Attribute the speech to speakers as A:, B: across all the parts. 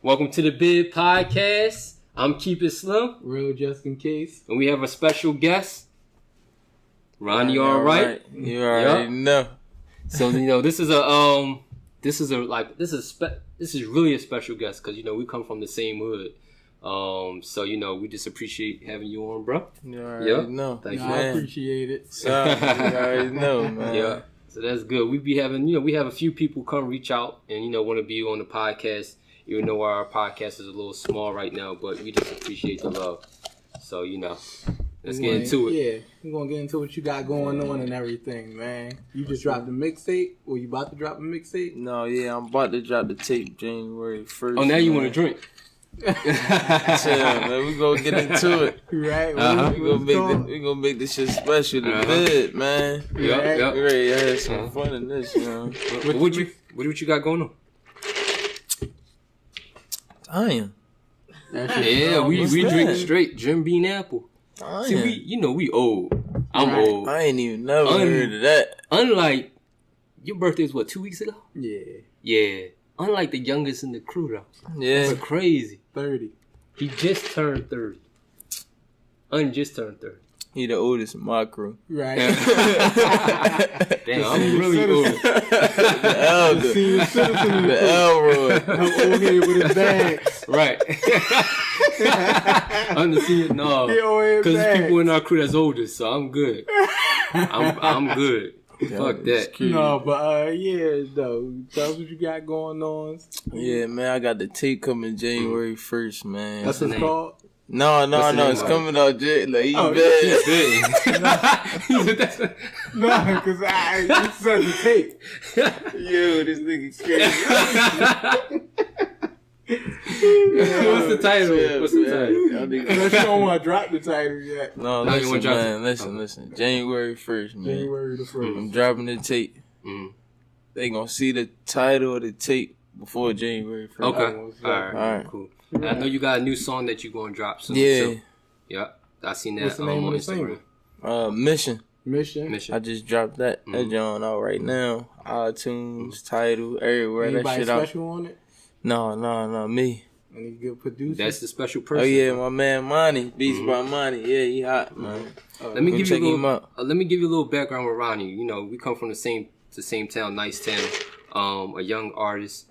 A: Welcome to the Bid Podcast. I'm Keep It Slim.
B: Real just in case.
A: And we have a special guest, Ronny Alright.
C: You already know.
A: So this is really a special guest because we come from the same hood. So we just appreciate having you on, bro.
C: You already know.
B: Thank you. I appreciate it.
C: You already know, man.
A: Yeah. So that's good. We be having, we have a few people come reach out and want to be on the podcast. Even though our podcast is a little small right now, but we just appreciate the love. So let's get into it.
B: Yeah, we're gonna get into what you got going on and everything, man. You just dropped a mixtape, or you about to drop a mixtape?
C: No, yeah, I'm about to drop the tape January 1st.
A: Oh, now you want to drink?
C: Yeah, man, we gonna get into it.
B: Right.
C: We gonna make this shit special. The bid, man.
A: Yeah.
C: We ready to have some fun in this,
A: What you got going on?
C: Damn.
A: Yeah, we drink straight Jim Beam Apple. See, we old. I'm old.
C: I ain't even never heard of that.
A: Unlike your birthday was 2 weeks ago?
B: Yeah.
A: Unlike the youngest in the crew though.
C: Yeah.
A: It's crazy.
B: 30.
A: He just turned 30. Just turned 30.
C: He the oldest in my crew.
B: Right.
A: Damn, I'm really old.
C: The elder. The Elroy.
B: I'm old here with his bags.
A: Right. I'm the senior. No. Because there's people in our crew that's older, so I'm good. I'm good. Fuck that.
B: No, but though. Tell us what you got going on.
C: Yeah, man, I got the tape coming January 1st, man.
B: That's what it's called?
C: No, it's coming out J. Like, he bad.
B: No, because you said the tape.
C: Yo, this nigga crazy.
A: What's the title? What's the title?
B: Unless you don't want to drop the title yet.
C: No, listen, man. Listen. January 1st, man.
B: January the 1st.
C: I'm dropping the tape. They gonna see the title of the tape before January 1st.
A: Okay. All right. Cool. I know you got a new song that you're going to drop soon.
C: Yeah.
A: So, yeah. I seen that
B: What's the name
A: on
B: of the
A: Instagram.
C: Mission. I just dropped that. That John out right now. iTunes, Tidal, everywhere.
B: Anybody
C: that shit
B: special on it?
C: No, me.
B: Any good producer?
A: That's the special person.
C: Oh yeah, my man Monty. Beats by Monty. Yeah, he hot, man.
A: Let me give you a little background with Ronny. We come from the same town, nice town. A young artist.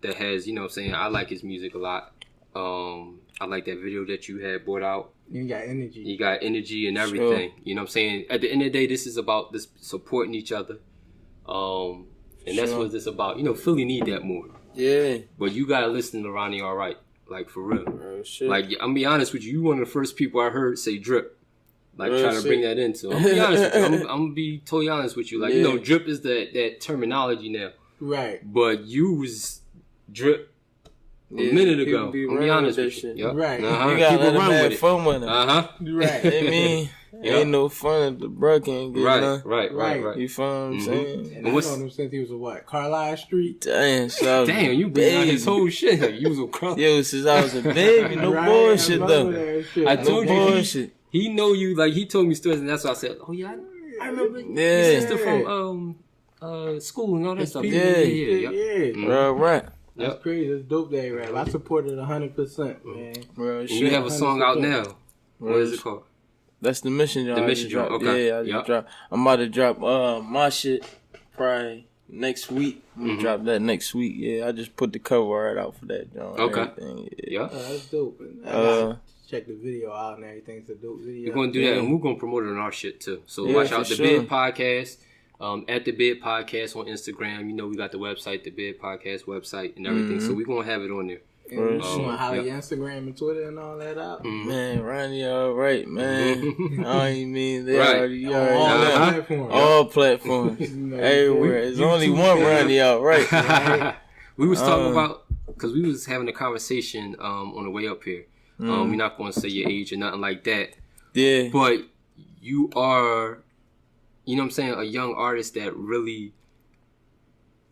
A: That has, I like his music a lot. I like that video that you had brought out.
B: You got energy.
A: You got energy and everything. Sure. You know what I'm saying? At the end of the day, this is about this supporting each other. And that's what it's about. Philly need that more.
C: Yeah.
A: But you gotta listen to Ronny Alright. Like, for real.
C: Shit.
A: Like, I'm gonna be honest with you. You one of the first people I heard say drip. Like,
C: Real
A: trying to bring that into. I'm gonna be honest with you. I'm gonna be totally honest with you. Like, drip is that terminology now.
B: Right.
A: But you was drip a minute ago. I'm be honest with you. Yep.
B: Right.
C: You gotta let them have fun with it.
B: Right.
C: I mean, ain't no fun if the bro can't get none.
A: Right.
C: You feel what I'm saying?
B: And I know him since he was Carlisle Street?
C: Damn,
A: you been on his whole shit. You was a crumb.
C: Yo, since I was a baby, no bullshit though.
A: I told you, he know you, like, he told me stories, and that's why I said, oh yeah, I remember your sister from school and all that stuff.
B: Yeah.
C: Right.
B: That's crazy. That's dope that rap. I support it 100%, man.
C: Real shit.
A: You have a song out now. What is it called?
C: That's the Mission Joint.
A: The Mission Joint, okay.
C: Yeah, I just dropped. I'm about to drop my shit probably next week. I'm gonna drop that next week. Yeah, I just put the cover art out for that joint.
A: Okay.
C: Yeah.
B: That's dope. Check the video out and everything. It's a dope video.
A: We're gonna do that, and we're gonna promote it on our shit too. So watch out the Bid Podcast. At the Bid Podcast on Instagram. We got the website, the Bid Podcast website and everything. So we're gonna have it on there.
B: And you want to holler your Instagram and Twitter and all that out?
C: Man, Ronny Alright, man. I mean, they already all platforms. Everywhere. There's only one Ronny Alright.
A: We was talking about, because we was having a conversation on the way up here. We're not going to say your age or nothing like that.
C: Yeah.
A: But you are, a young artist that really,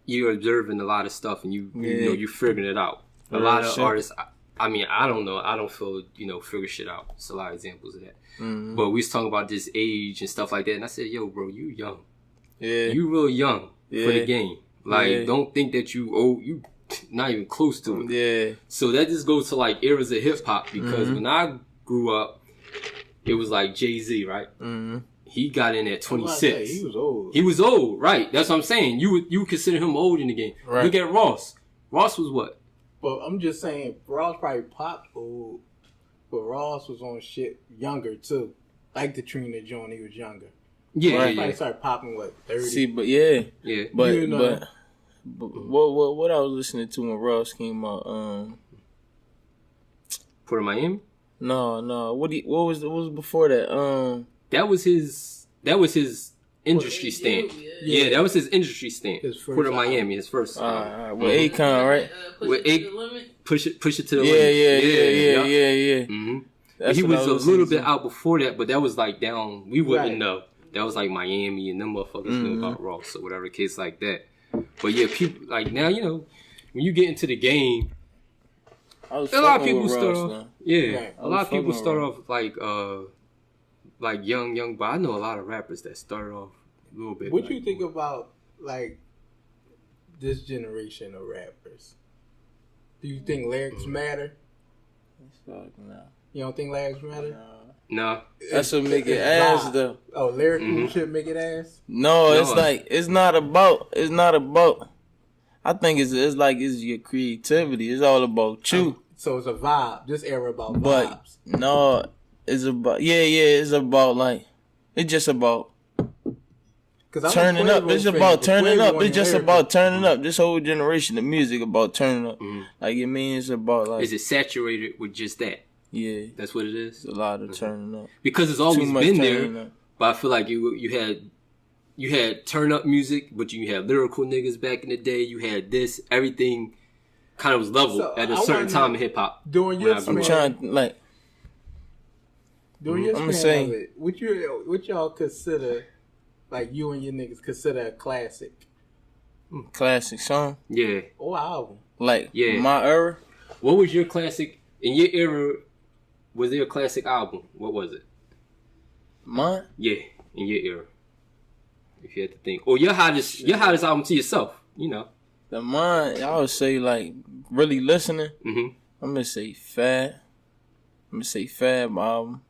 A: you're observing a lot of stuff and you're figuring it out. A lot of artists, I don't know. I don't feel, figure shit out. It's a lot of examples of that. But we was talking about this age and stuff like that. And I said, yo, bro, you young.
C: Yeah.
A: You real young for the game. Like, don't think that you not even close to it.
C: Yeah.
A: So that just goes to like eras of hip hop because when I grew up, it was like Jay-Z, right? Mm-hmm. He got in at 26.
B: He was old.
A: He was old, right? That's what I'm saying. You would consider him old in the game. Right. Look at Ross. Ross was what?
B: But I'm just saying, Ross probably popped old, but Ross was on shit younger too. Like the Trina joint, he was younger.
A: Yeah,
B: Ross probably started popping what 30.
C: See, but yeah, but
B: you know.
C: but what I was listening to when Ross came out,
A: Port of Miami.
C: No. What was before that?
A: That was his industry stint. Yeah, that was his industry stint. Port of Miami, his first.
C: With Akon, right?
A: With push it to the
C: limit. Yeah.
A: Mm-hmm. He was a little bit out before that, but that was like down. We wouldn't know. That was like Miami, and them motherfuckers knew about Ross or whatever case like that. But yeah, people like now, you know, when you get into the game, a lot of people start off. Yeah, a lot of people start off like young, but I know a lot of rappers that start off a little bit.
B: What
A: like,
B: you think about like this generation of rappers? Do you think lyrics matter?
C: No.
B: You don't think lyrics matter?
A: No.
C: That's what make it ass though.
B: Oh, lyrical shit make it ass?
C: No, it's like it's not about. I think it's your creativity. It's all about you.
B: So it's a vibe. This era about vibes.
C: But no, it's about it's about like it's just about turning up. It's about turning up. It's just about turning up. This whole generation of music about turning up. Like it means about like.
A: Is it saturated with just that?
C: Yeah,
A: that's what it is.
C: It's a lot of turning up
A: because it's always been there. But I feel like you had turn up music, but you had lyrical niggas back in the day. You had this, everything kind of was level at a certain time in hip hop.
B: During your span,
C: I'm trying like.
B: During your span of it, what y'all consider, like you and your niggas consider a classic?
C: Classic song?
A: Yeah.
B: Or album?
C: Like my era.
A: What was your classic in your era? Was there a classic album? What was it?
C: Mine?
A: Yeah, in your era. If you had to think. Or your hottest album to yourself, you know.
C: The mine, I would say like really listening. I'm gonna say Fab. Album.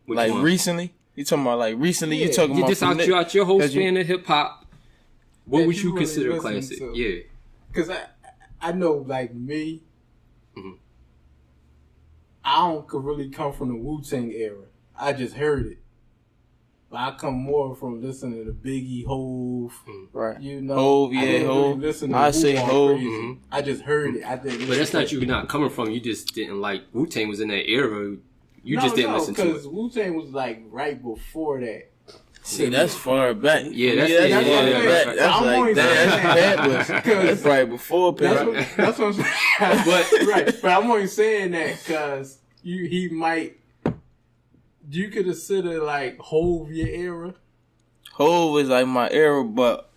A: Which
C: like
A: one?
C: Recently? You talking about like recently? You talking about
A: just out your whole span of hip hop. What would you consider a classic? Yeah.
B: Because I know like me, I don't really come from the Wu-Tang era. I just heard it. But I come more from listening to Biggie, Hove,
C: right?
B: You know,
C: Hove, yeah, Hove.
B: I
C: say Hove.
B: I just heard it.
A: But that's not you not coming from. You just didn't like Wu-Tang was in that era. You just didn't listen to it.
B: Because Wu-Tang was like right before that.
C: See, that's far back.
A: Yeah, that's
C: back. That's right before.
B: That's what I'm saying. But I'm only saying that because he might. Do you consider like Hove your era?
C: Hove is like my era, but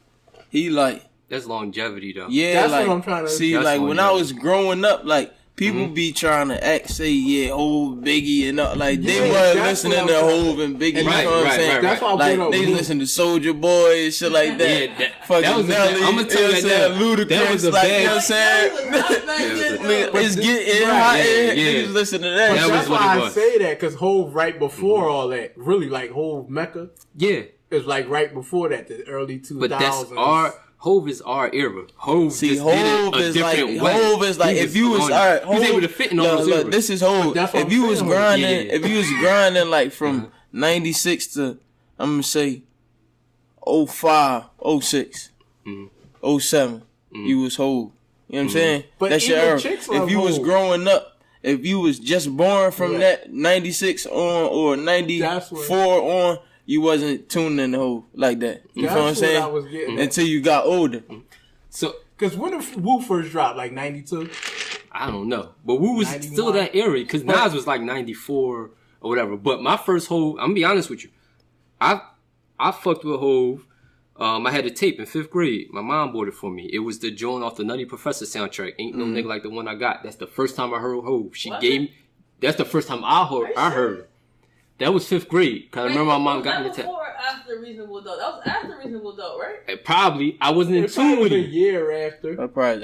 C: he like
A: that's longevity though.
C: Yeah,
B: that's
C: like,
B: what I'm trying to
C: see. Like longevity. When I was growing up, like people be trying to say Hove, Biggie, and like they weren't listening to Hove and Biggie. You know what I'm saying?
B: That's why
C: like they listen to Soulja Boy and shit like that.
A: Yeah, that was Nelly. I'm gonna tell you that
C: Ludacris. That was a
A: like,
C: you know what I'm saying? It's getting hot. Niggas listen to that.
B: But that's why I say that because Hove right before all that, really like Hove Mecca.
A: Yeah,
B: it's like right before that, the early 2000s.
A: But that's Hove is our era. Hove is like
C: if you was alright,
A: he's able to fit in all those eras.
C: This is Hove. If you was grinding like from 96 to I'm gonna say 05, 06, 07, you was Hove. You know what I'm saying?
B: But
C: that's your era. If you was growing up, if you was just born from that 96 on or 94 on, you wasn't tuning in the Hove like that. You know what I'm saying?
B: I was getting
C: until you got older.
A: So,
B: because when did Wu first dropped? Like 92?
A: I don't know. But Wu was 91. Still that era. Because Nas was like 94 or whatever. But my first Hove, I'm going to be honest with you. I fucked with Hove. I had a tape in 5th grade. My mom bought it for me. It was the joint off the Nutty Professor soundtrack. Ain't no nigga like the one I got. That's the first time I heard Hove. She gave me. That's the first time I heard it. That was 5th grade. Cause I remember my mom got me the tape.
D: after Reasonable Doubt? That was after Reasonable Doubt, right?
A: Probably. I wasn't in tune with
B: a
A: it.
B: year after.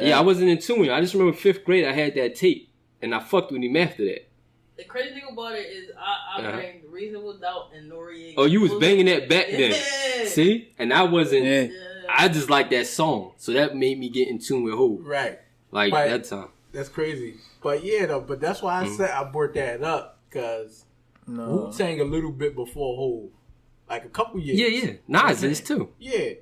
A: Yeah, I wasn't in tune with it. I just remember 5th grade, I had that tape, and I fucked with him after that.
D: The crazy thing about it is I banged Reasonable Doubt and Noriega.
A: Oh, you was banging that back then.
D: Yeah.
A: See? And I wasn't.
C: Yeah.
A: I just liked that song. So that made me get in tune with Hov.
B: Right.
A: Like,
B: but
A: that time.
B: That's crazy. But yeah, though. But that's why I said I brought that up. Because Wu-Tang a little bit before Hov. Like a couple years.
A: Yeah. Nas is too.
B: Yeah.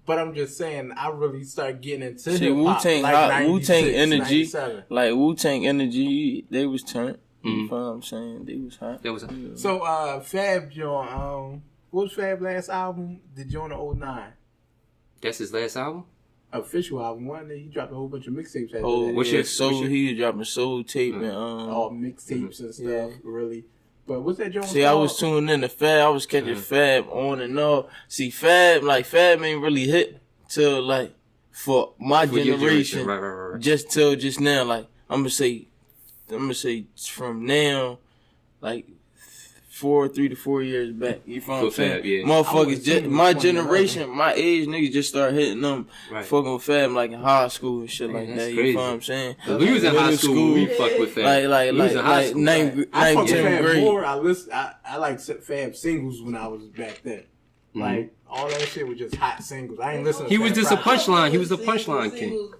B: But I'm just saying, I really started getting into
C: Wu-Tang,
B: like
C: Wu-Tang energy.
B: 97.
C: Like Wu-Tang energy, they was turned. You know what I'm saying? They was hot.
A: That was hot.
B: So, Fab joined, what was Fab's last album? The joint of 09.
A: That's his last album?
B: Official album. One day he dropped a whole bunch of mixtapes.
C: What's your soul? He was dropping soul tape and
B: all mixtapes and stuff, really. But what's that joint?
C: See, I was tuning in to Fab. I was catching Fab on and off. See, Fab ain't really hit till like for my generation.
A: Right.
C: Just till just now. Like I'm gonna say from now, like 3 to 4 years back. You feel what I'm saying?
A: Yeah.
C: Motherfuckers, my generation, my age, niggas just start hitting them, fucking with Fab like in high school and shit like that.
A: Crazy.
C: You feel what I'm saying?
A: We was in high school. We fucked with Fab.
C: Like 9th, 10th grade.
B: More. I liked Fab singles when I was back then. Like all that shit was just hot singles. I ain't listening.
A: He was just a punchline. He was a punchline king.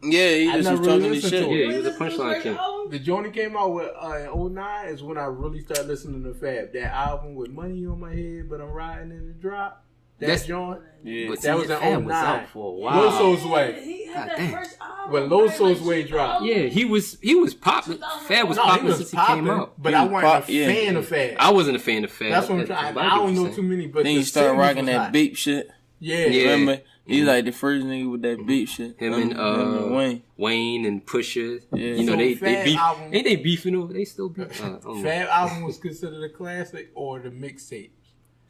C: Yeah, he just was talking his shit.
A: Yeah, he was a punchline king.
B: The joint he came out with in 09 is when I really started listening to Fab. That album with Money on My Head, but I'm riding in the drop. That's joint.
A: Yeah, but
B: that was in 09.
A: Was out for a while.
B: Loso's Way.
D: He had that first album.
B: When Loso's Way dropped.
A: Yeah, he was popping. Fab was popping since he came out.
B: But I wasn't a fan of Fab.
A: I wasn't a fan of Fab.
B: That's what I'm trying. I don't know too many. But
C: then he started rocking that beep shit.
B: Yeah.
C: Remember? He's like the first nigga with that beep shit.
A: Him and Wayne and Pusha. Yeah. You know,
B: so
A: they beef.
B: Album,
A: ain't they beefing over? They still beef.
B: Fab album was considered a classic or the mixtape?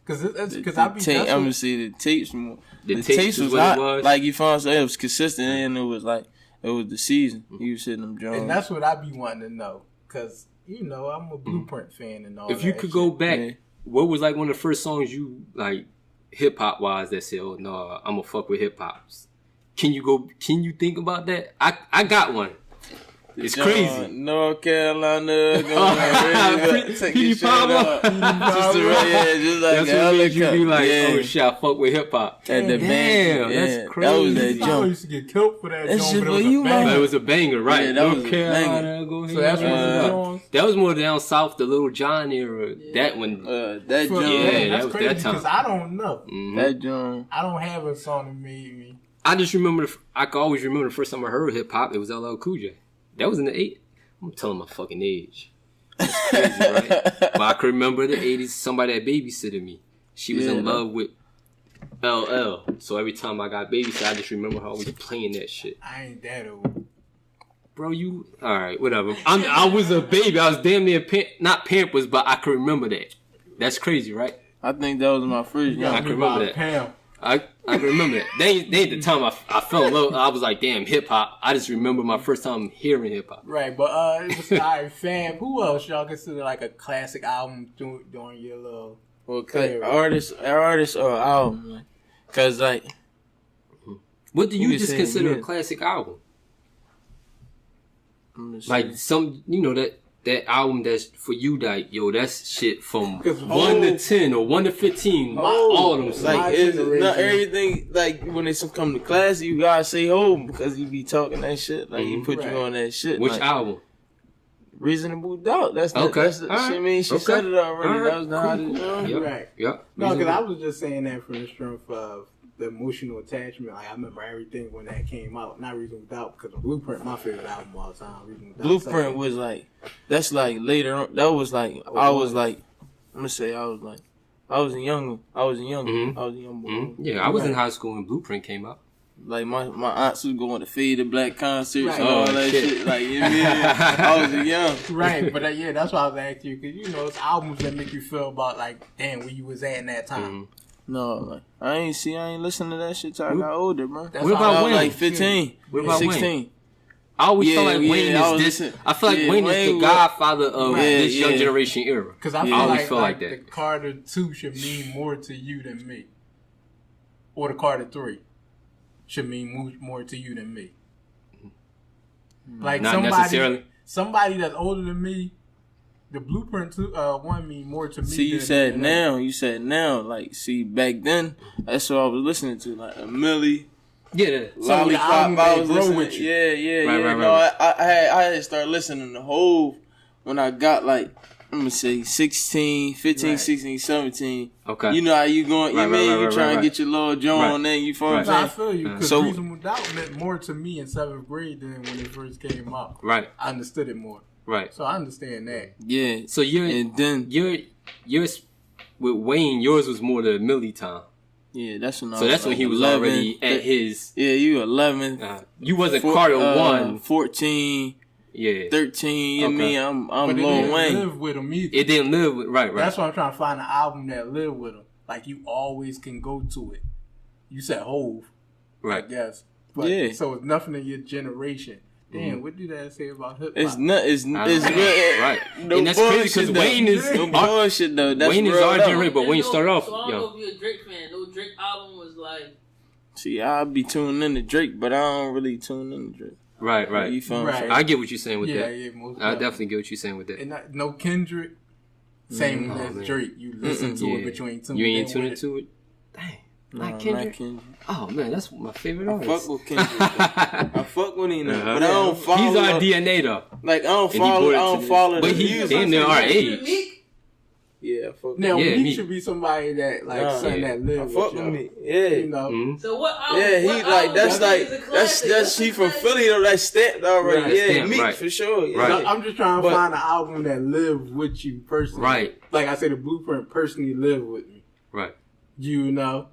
B: Because I'm
C: gonna see the tapes.
A: The tapes was
C: hot.
A: What it was.
C: Like you found it was consistent, and it was the season. He was hitting them drums.
B: And that's what I be wanting to know. Because, you know, I'm a Blueprint fan and all that.
A: If you could go back, what was like one of the first songs you like hip hop wise that said, "Oh no, I'm gonna fuck with hip hops"? Can you think about that? I got one. It's crazy.
C: North Carolina, take your shit up. Just like
A: you be like, oh shit, I fuck with hip hop.
C: And the band,
A: that's crazy.
C: That was that jump.
B: I used to get killed for that jump,
A: but it was a banger, right?
C: Yeah, that was a banger.
B: So that's what
A: that was more down south, the Little John era. That one,
C: that jump,
A: that was that time.
B: Because I don't know
C: that jump.
B: I don't have a song that made me.
A: I just remember. I can always remember the first time I heard hip hop. It was LL Cool J. That was in the 80s. I'm telling my fucking age. That's crazy, right? But I can remember the 80s. Somebody that babysitted me. She was in love with LL. So every time I got babysitted, I just remember her always playing that shit.
B: I ain't that old.
A: Bro, you... Alright, whatever. I was a baby. I was damn near... not Pampers, but I can remember that. That's crazy, right?
C: I think that was my first
A: I can remember that. I can remember that. They at the time I fell in love. I was like, damn, hip hop. I just remember my first time hearing hip hop.
B: Right, but it was alright, Fab. Who else y'all consider like a classic album during your little
C: artist or album? Cause like,
A: what do you just consider a classic album? Like some, you know that album that's for you, like, yo, that's shit from 1 to 10 or 1 to 15. All of them songs.
C: Like, it's not everything, like, when it's come to class, you gotta say home because he be talking that shit. Like, he put you on that shit.
A: Which
C: like,
A: album?
C: Reasonable Doubt. That's the,
A: okay.
C: That's the,
A: right.
C: I mean, she said it already. That was not
A: Yep.
B: Right.
A: Yep.
B: No, because I was just saying that from the strength of the emotional attachment. Like, I remember everything when that came out. Not Reasonable Doubt, because Blueprint, my favorite album of all time.
C: Blueprint was like, that's like later on. That was like, I was like, I'm gonna say I was a young boy.
A: Mm-hmm. Yeah, I was in high school when Blueprint came out.
C: Like my aunts was going to Fade the Black concerts and all that shit. Like, you know, I was young.
B: Right, but yeah, that's why I was asking you, because you know, it's albums that make you feel about like, damn, where you was at in that time.
C: Mm-hmm. No, like I ain't listen to that shit till I got older, bro.
A: What about Wayne?
C: Like 15,
A: what about
C: 16.
A: I always feel like Wayne is this. I feel like Wayne is the godfather of this young generation era.
B: Because I always feel like that. The Carter 2 should mean more to you than me, or the Carter 3 should mean more to you than me. Like
A: not necessarily.
B: Somebody that's older than me, the Blueprint 2 1 mean more to me.
C: See, you said now. Like, see, back then, that's what I was listening to, like a Millie.
A: Yeah,
B: Lollipop. I was listening.
C: Right. No, I had to start listening to Hove when I got like, I'm gonna say 15, 16, 17.
A: Okay.
C: You know how you going? You trying to get your little joint on there. You feel what I'm saying?
B: I feel you. Because Reasonable Doubt meant more to me in 7th grade than when it first came out.
A: Right.
B: I understood it more.
A: Right.
B: So I understand that.
C: Yeah.
A: So yours with Wayne, yours was more the Millie time.
C: Yeah, that's when.
A: So that's when he was 11, already at his.
C: Yeah, you 11.
A: You wasn't Carter 1.
C: 14. Yeah. 13. You mean I'm
B: but
C: Lil Wayne.
B: Live with him either.
A: It didn't live with right.
B: That's why I'm trying to find an album that live with him. Like you always can go to it. You said Hove,
A: right?
B: I guess. But, yeah. So it's nothing in your generation. Damn, what did that say about hip hop?
C: It's real,
A: right. No, and that's crazy because Wayne is
C: no bullshit though. That's
A: Wayne is our generation, but Wayne started off.
D: So I don't know if you're a Drake fan. No Drake album was like.
C: See, I'll be tuning into Drake, but I don't really tune into Drake.
A: Right.
C: You feel
B: right.
A: I get what you're saying with that.
B: Yeah, most
A: I definitely get what you're saying with that.
B: And no Kendrick, same as Drake. You listen to it, but you ain't tuned.
A: You ain't tuned into it. Dang. Not Kendrick. Oh man, that's my favorite artist.
C: I fuck with Kendrick. I fuck with him, but I don't follow.
A: He's our DNA though.
C: Like I don't follow.
A: But he's in our age.
C: Yeah, fuck.
B: Now he should be somebody that son that live
C: with
B: me.
C: Yeah,
B: you know.
D: Mm-hmm. So what? Album,
C: yeah, he that's he from Philly though. That's stamped already. Right. Yeah,
A: stamped,
C: Meek
A: right.
C: for sure. Yeah.
B: Right. I'm just trying to find an album that live with you personally.
A: Right.
B: Like I said, the Blueprint personally live with me.
A: Right.
B: You know.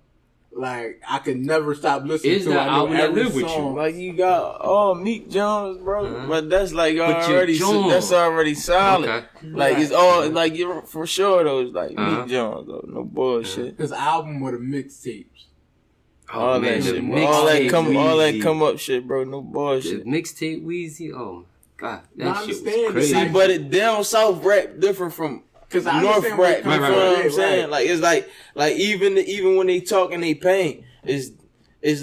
B: Like I could never stop listening
A: to
B: it. I know every
A: live with
B: song.
A: you.
C: Like you got Meek Jones, bro. But that's like already that's already solid. Okay. Like it's all like you're for sure though. It's like Meek Jones though. No bullshit.
B: His album with the mixtapes.
C: All that shit, bro. All that come up shit, bro. No bullshit.
A: Mixtape Weezy. Oh my god, that shit was crazy.
C: See, but it down south rap different from. Cause North rap, you know what I'm saying? Like it's like even when they talk and they pain, it's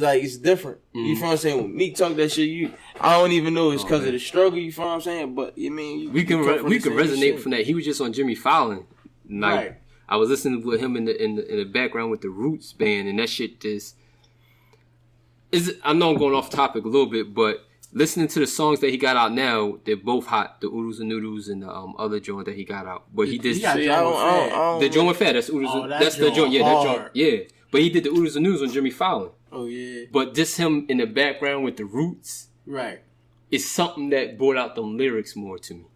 C: like it's different. You feel what I'm saying? When Meek talk that shit, I don't even know it's because of the struggle. You feel what I'm saying? But you mean
A: we can resonate from that. He was just on Jimmy Fallon. Like I was listening with him in the background with the Roots band, and that shit just is. I know I'm going off topic a little bit, but. Listening to the songs that he got out now, they're both hot. The Oodles and Noodles and the other joint that he got out. But he did the joint with Fat. That's Oodles. That's the joint. Yeah, that joint. Yeah. But he did the Oodles and Noodles on Jimmy Fallon.
B: Oh yeah.
A: But just him in the background with the Roots.
B: Right.
A: It's something that brought out them lyrics more to me,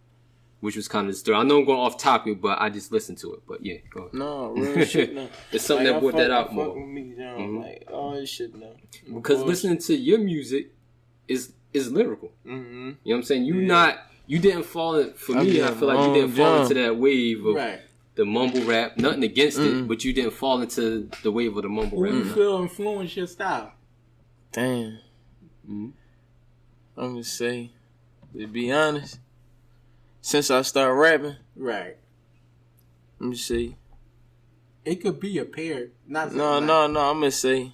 A: which was kind of disturbing. I know I'm going off topic, but I just listened to it. But yeah, go ahead.
C: No, real shit. No.
A: It's something that brought that out more.
C: With me, like all this shit now.
A: Because listening to your music is lyrical. You know what I'm saying? You didn't fall in, for me, I feel like you didn't fall into that wave of the mumble rap. Nothing against it, but you didn't fall into the wave of the mumble rap.
B: Who you feel influenced your style?
C: Damn. I'm gonna say, to be honest, since I started rapping.
B: Right.
C: Let me see.
B: It could be a pair. No,
C: I'm gonna say.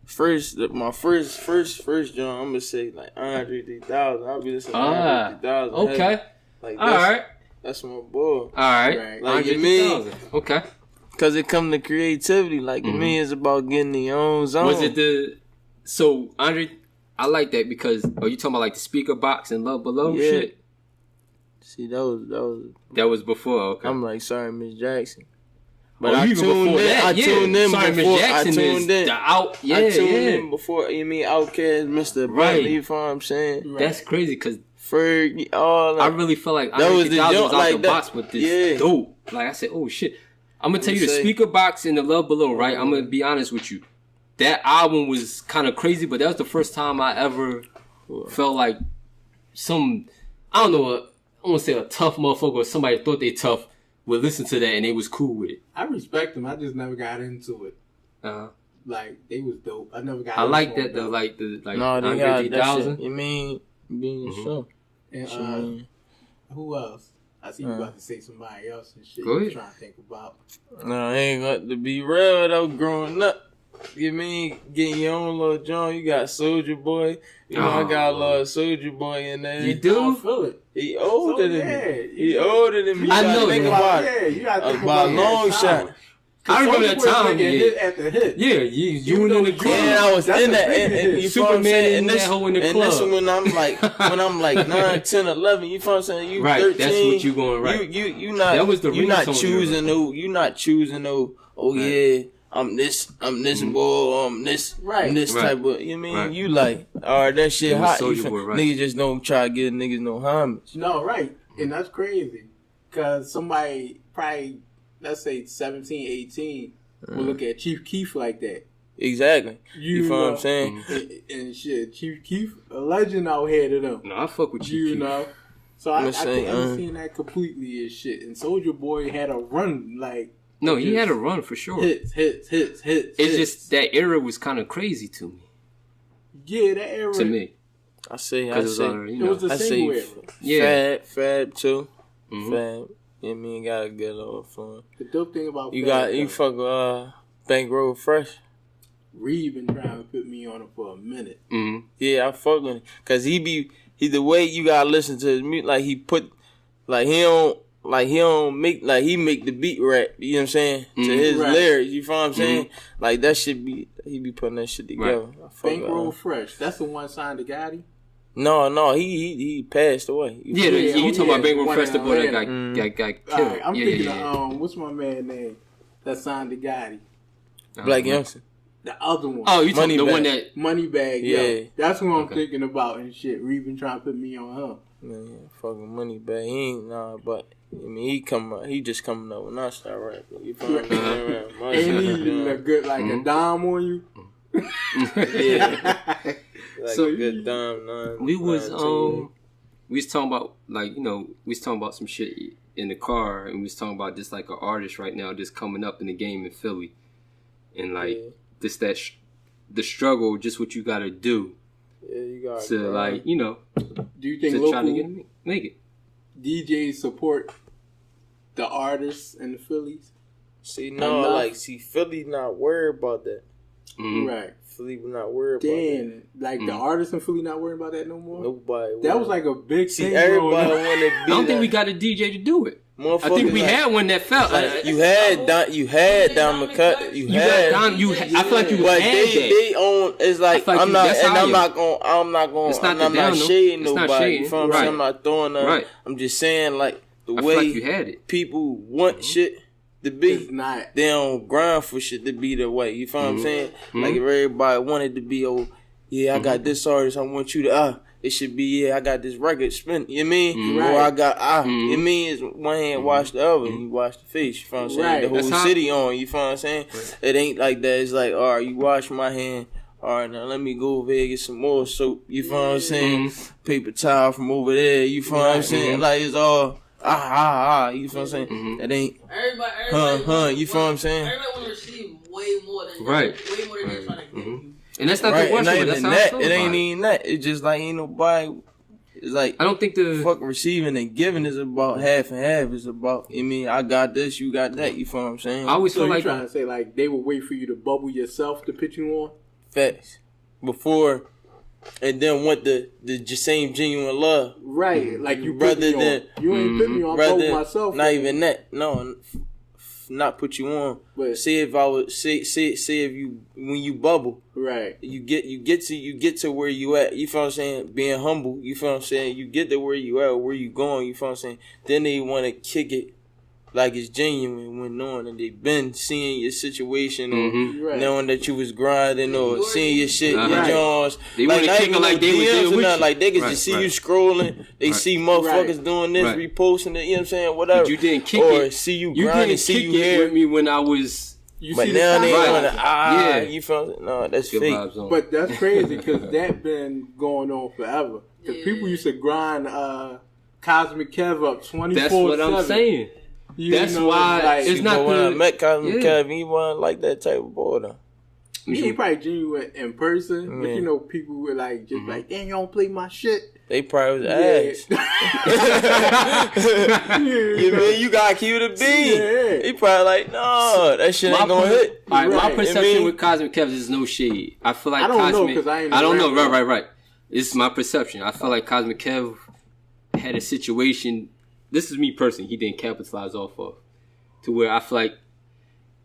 C: My first joint, I'm gonna say like Andre 3000. I'll be listening to Andre 3000.
A: Okay.
C: Like
A: all right.
C: That's my boy.
A: All right.
C: Like you mean?
A: Okay.
C: Cause it come to creativity. Like you mean, it's about getting the own zone.
A: Was it so Andre? I like that because you talking about like the speaker box and Love Below shit?
C: See, that was
A: before. Okay.
C: I'm like, sorry, Miss Jackson. But
A: I tuned in. I tuned in before. I tuned in
C: before. You mean Outkast, Mr. Right? You know what I'm saying?
A: Right. That's crazy because
C: Ferg. All
A: I really feel like
C: that was the
A: was out the box with this dope. Like I said, oh shit. I'm gonna tell you the speaker box and the Love Below. Right? I'm gonna be honest with you. That album was kind of crazy, but that was the first time I ever felt like I don't know. I want to say a tough motherfucker or somebody thought they tough. Would listen to that and they was cool with it.
B: I respect them. I just never got into it. Like they was dope. I never got.
A: I like that though. Like
C: no, they
A: Andre
C: got 3000. You mean Being yourself.
B: And who else? I see you about to say somebody else and shit.
A: Go ahead.
B: You're trying to think about.
C: No, I ain't got to be real though. Growing up, you mean getting your own little joint? You got Soulja Boy. You know, I got a little Soulja Boy in there.
A: You do?
B: I feel it.
C: He older than
B: yeah,
C: me. He older than me.
A: I know.
C: Think about
B: Yeah,
C: it.
B: you got to think
C: About
B: about
C: long
B: that
C: shot.
B: time.
A: I remember that time.
B: Hit after hit.
A: Yeah, you were in the club.
C: And I was in that. And you feel what I'm saying?
A: in that hole in the
C: and
A: club.
C: this when I'm like 9, 10, 11. You feel what I'm saying? You
A: Right,
C: 13.
A: that's what you going right.
C: You not.
A: That was the
C: you not
A: ringtone
C: choosing no. You not choosing no. Oh
A: Right.
C: yeah. I'm this boy, I'm this type of, you mean, you like, alright, that shit hot.
A: Soulja Boy, right.
C: Niggas just don't try to give niggas no homage.
B: No, right. And that's crazy. Because somebody probably, let's say 17, 18, will look at Chief Keef like that.
C: Exactly. You feel what I'm saying?
B: And shit, Chief Keef, a legend out here to them.
A: No, I fuck with Chief Keef.
B: You know? So I think I'm seeing that completely as shit. And Soulja Boy had a run, like,
A: No, he had a run for sure.
B: Hits.
A: It's just that era was kind of crazy to me.
B: Yeah, that era.
A: To me.
C: I say,
B: it was the single era.
C: Fab too. Fab. You know what I mean? Got a good little fun.
B: The dope thing about
C: you fuck Bankroll Fresh.
B: Reed been trying to put me on it for a minute.
A: Mm-hmm.
C: Yeah, I fuck with him. Cause he the way you gotta listen to his music, like he make the beat rap, you know what I'm saying? To his lyrics, you feel what I'm saying? Like that shit he be putting that shit together. Right.
B: Bankroll Fresh, that's the one signed to Gotti?
C: No, he passed away.
A: You talking about Bankroll Fresh, the boy that got killed.
B: Right, I'm thinking of, what's my man name that signed to Gotti?
C: Black Youngster.
B: The other one.
A: Oh, you talking the one that
B: Moneybag?
C: Yeah,
B: that's what I'm thinking about and shit. Reed been trying to put me on her.
C: Man, fucking Moneybag. He ain't but I mean he just coming up with not start rapping. You feel me?
B: Ain't he a good a dime on you?
C: Yeah. Like
A: so
C: a good dime.
A: We was talking about we was talking about some shit in the car, and we was talking about just like an artist right now just coming up in the game in Philly, and the struggle, just what you gotta do.
C: Yeah, you got
B: to do you think
A: to
B: local
A: try to make it?
B: DJs support the artists in the Phillies?
C: Philly not worried about that.
A: Mm-hmm.
B: Right.
C: Philly not worried about that.
B: The artists in Philly not worried about that no more?
C: Nobody.
B: That was like a big thing.
C: Everybody wanted to be
A: I don't think we got a DJ to do it. I think we had one that felt like
C: you had Don McCut.
A: I feel like you
C: but
A: had
C: they own. It's like I'm not shading nobody. You feel what I'm saying? I'm not throwing them.
A: Right.
C: I'm just saying like the
A: I
C: way
A: feel like you had it.
C: People want shit to be.
B: It's not.
C: They don't grind for shit to be the way. You feel what I'm saying? Like if everybody wanted to be, I got this artist. I want you to it should be, I got this record spin, you mean? Or I got, you mean, it's one hand wash the other, you wash the face, you feel what I'm saying? The whole city on, you feel what I'm saying? Right. It ain't like that, it's like, all right, you wash my hand, all right, now let me go over here and get some more soap, you feel what I'm saying? Paper towel from over there, you feel what I'm saying? Like, it's all, you feel what I'm saying? That ain't,
D: everybody,
C: you feel what I'm saying?
D: Everybody want to receive way more than they're trying to give.
A: And that's not the worst one. That's how I feel
C: it ain't even that. It's just like ain't nobody. It's like
A: I don't think the
C: fuck receiving and giving is about half and half. It's about I got this, you got that. You feel what I'm saying?
A: I always feel like
B: trying to say like they would wait for you to bubble yourself to put you on.
C: Facts. Before, and then want the same genuine love.
B: Right, like you
C: rather
B: put me
C: than
B: on. You ain't put me on. Bubble myself.
C: Not even that. No. Not put you on, but say if I would say if you when you bubble,
B: right?
C: You get to where you at. You feel what I'm saying? Being humble. You feel what I'm saying? You get to where you at, where you going. You feel what I'm saying? Then they want to kick it like it's genuine when knowing that they've been seeing your situation or knowing that you was grinding or seeing your shit, your jaws.
A: They want to kick it like they was there with you.
C: Like they could just see you scrolling. They see motherfuckers doing this, reposting it. You know what I'm saying? Whatever.
A: But you didn't kick
C: or
A: it.
C: See you grinding, see you here
A: with me when I was.
C: But now they want to you feel no, that's fake.
B: But that's crazy because that been going on forever. Because people used to grind Cosmic Kev up 24/7.
A: That's what I'm saying. That's why it's not
C: when I met Cosmic Kev, he wasn't like that type of boy though.
B: He probably genuine in person, but people were like just like, damn, you don't play my shit.
C: they probably was ass. You mean you gotta keep it a bean? Yeah. He probably like, no, that shit ain't gonna hit.
A: All right, my perception with Cosmic Kev is no shade. I feel like I don't know because I don't know. Right. It's my perception. I feel like Cosmic Kev had a situation. This is me personally. He didn't capitalize off of, to where I feel like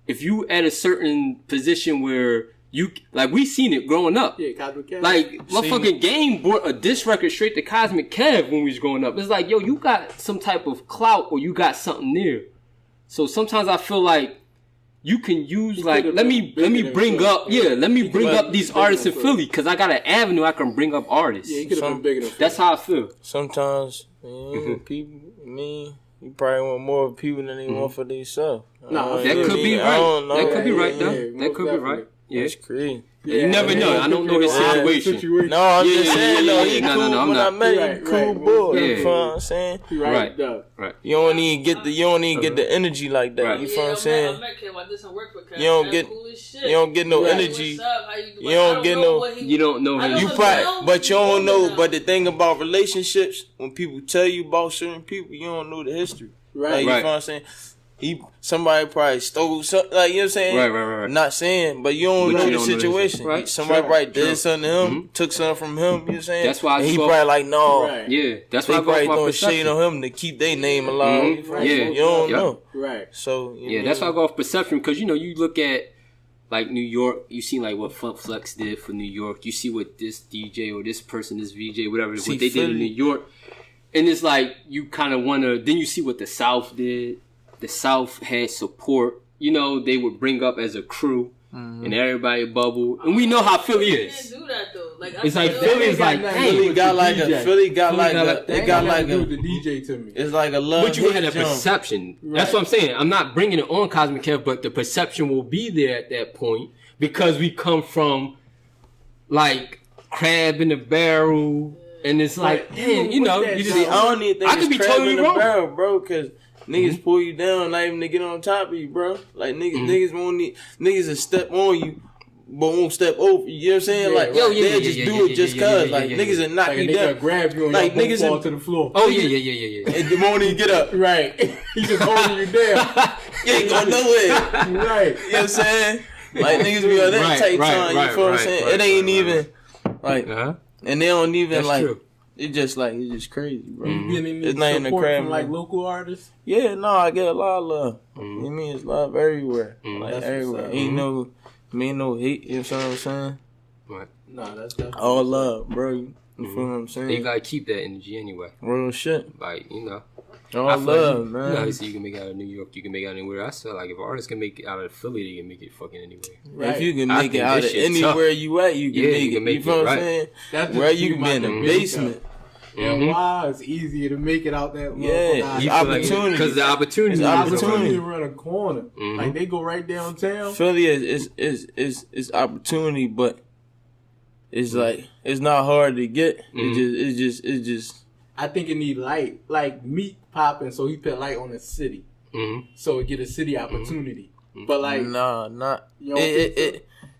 A: if you at a certain position where you like, we seen it growing up.
B: Yeah, Cosmic Kev.
A: Like, motherfucking Game brought a diss record straight to Cosmic Kev when we was growing up. It's like, yo, you got some type of clout or you got something there. So sometimes I feel like you can use let me bring up these artists in Philly because I got an avenue I can bring up artists.
B: Yeah, he could have been bigger than Philly.
A: That's how I feel.
C: Sometimes people, you probably want more people than they want for themselves.
A: No, that could be right. That could be right, though. That could be right. Yeah,
C: it's crazy.
A: Yeah, you never know. I don't know his situation.
C: No, I'm just saying, though, he cool. When I met him, cool boy. You know what I'm saying?
A: Right.
C: You don't even get the energy like that. You know what I'm saying? You don't get no energy. You don't get no.
A: You don't know him.
C: You probably, but you don't know. But the thing about relationships, when people tell you about certain people, you don't know the history. Right. You know what I'm saying? Somebody probably stole something, like, you know what I'm saying?
A: Right.
C: Not saying, but you don't know the situation. Right. Somebody probably did something to him, took something from him, you know what I'm saying?
A: That's why
C: he probably like, no.
A: Right. Yeah, that's
C: why
A: I
C: probably throwing shade on him to keep their name alive.
A: Yeah.
C: You don't know.
B: Right.
C: So,
A: that's why I go off perception, because, you look at, like, New York, you see, like, what Flex did for New York. You see what this DJ or this person, this VJ, whatever, what they did in New York. And it's like, you kind of want to, then you see what the South did. The South had support. They would bring up as a crew, and everybody bubble. And we know how Philly is.
D: You can't do that though.
A: It's like Philly is like,
C: Philly got like a
B: the DJ to me.
C: It's like a love.
A: But you had a perception. Right. That's what I'm saying. I'm not bringing it on Cosmic Kev, but the perception will be there at that point because we come from like crab in the barrel, and it's like, damn, you just.
C: I don't even think
A: I could be totally wrong,
C: barrel, bro, because. Niggas pull you down, not even to get on top of you, bro. Like, niggas will step on you, but won't step over you. You know what I'm saying? Like, they'll just do it just cause. Like, niggas will knock you down.
B: Grab you and like, niggas fall to the floor.
A: Oh, yeah.
C: And the morning you get up.
B: Right. He just holding you down.
C: You ain't going nowhere.
B: Right.
C: You know what I'm saying? Like, niggas be on that tight time. You feel what I'm saying? It ain't even, like, and they don't even, like, it's just crazy, bro.
B: You getting any support from like local artists?
C: Yeah, no, I get a lot of love. You mean it's love everywhere, like that's everywhere. Ain't no hate. You know what I'm saying?
A: Right.
B: No, that's definitely
C: all love, bro. You feel what I'm saying?
A: You gotta keep that energy anyway.
C: Real shit.
A: Like,
C: all love, man.
A: Obviously, you can make it out of New York. You can make it out anywhere. I feel like if artists can make it out of Philly, they can make it fucking anywhere.
C: Right. If you can make it out of anywhere you at, you can make it. You feel what I'm saying?
B: That's
C: where you can be in the basement.
B: And why it's easier to make it out that
C: opportunity
A: because the opportunity
B: to run a corner. Like they go right downtown.
C: Philly is opportunity, but it's like it's not hard to get. It's just.
B: I think it need light, like Meek popping, so he put light on the city, so it get a city opportunity. But like,
C: nah, not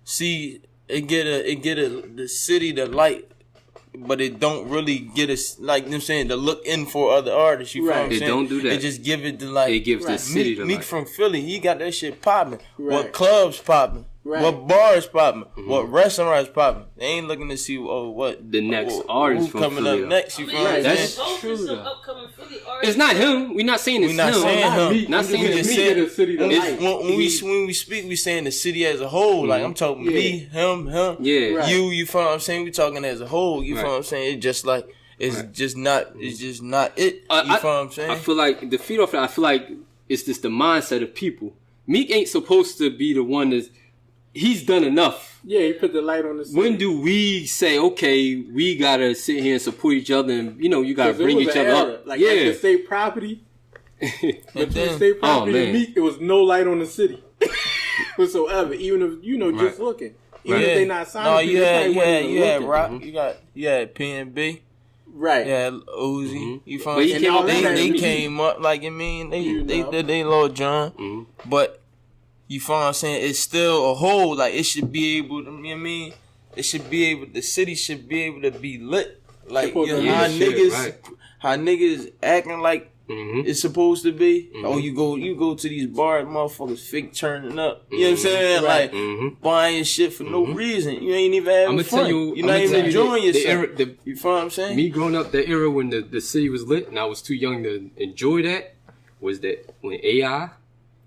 C: See, it get the city the light. But it don't really get us, like, you know what I'm saying, to look in for other artists. You feel what I'm saying?
A: It don't do that.
C: It just give it the, like,
A: it gives the city the
C: Meek from Philly, he got that shit popping. What clubs popping. What bars popping. What restaurants popping. They ain't looking to see, what
A: the next artist
C: from coming
A: Philly,
C: up next. You feel what I'm
A: That's
C: saying?
A: true, though. It's not him. We're not saying it's him.
C: Not saying
A: Not saying it's
C: him. When we speak, we saying the city as a whole. Like, I'm talking me, him, you feel what I'm saying? We talking as a whole. You feel what I'm saying? It's just like, it's just not it. You feel what I'm saying?
A: I feel like, the feed off that, I feel like it's just the mindset of people. Meek ain't supposed to be the one that's, he's done enough.
B: Yeah, he put the light on the city.
A: When do we say, okay, we gotta sit here and support each other and, you gotta bring each other up?
B: Like, at the state property, but the state property and Meek, it was no light on the city whatsoever. Even if, just looking. Even if they not signing
C: you had Rock, you had PNB.
B: Right.
C: Yeah, Uzi. You feel me? They came up, like, I mean, they did they Lil Jon. But you feel what I'm saying? It's still a whole, like, it should be able to, you know what I mean? It should be able, the city should be able to be lit like how niggas acting like it's supposed to be. Oh, you go to these bars, motherfuckers fake turning up. You know what I'm saying? Right. Like buying shit for no reason. You ain't even having fun. You're not even enjoying yourself. You feel what I'm saying?
A: Me growing up, that era when the city was lit and I was too young to enjoy that, was that when AI,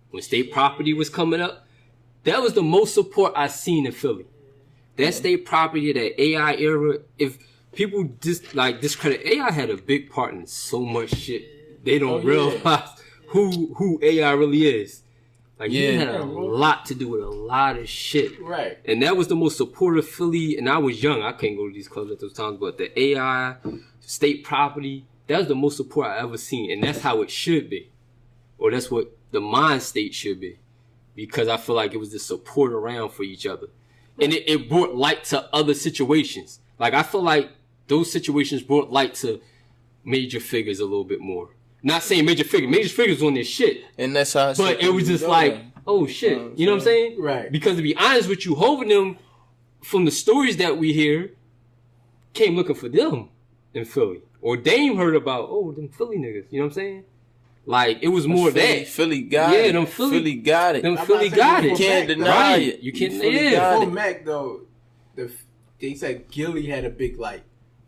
A: when state property was coming up, that was the most support I seen in Philly. That state property, that AI era, if people discredit, AI had a big part in so much shit. They don't realize who AI really is. Like, he had a lot to do with a lot of shit.
B: Right.
A: And that was the most supportive Philly, and I was young. I couldn't go to these clubs at those times, but the AI, state property, that was the most support I ever seen. And that's how it should be. Or that's what the mind state should be. Because I feel like it was the support around for each other. And it brought light to other situations. Like, I feel like those situations brought light to major figures a little bit more. Not saying major figures on this shit.
C: And that's how
A: but it was just like, oh shit. You know what I'm saying?
B: Right.
A: Because to be honest with you, Hov and them, from the stories that we hear, came looking for them in Philly. Or Dame heard about, them Philly niggas. You know what I'm saying? Like, it was more that.
C: Philly got it.
A: Them Philly
C: got it.
A: Them Philly got it.
C: You can't deny it.
A: You can't,
B: Before Mac, though, they said Gilly had a big light.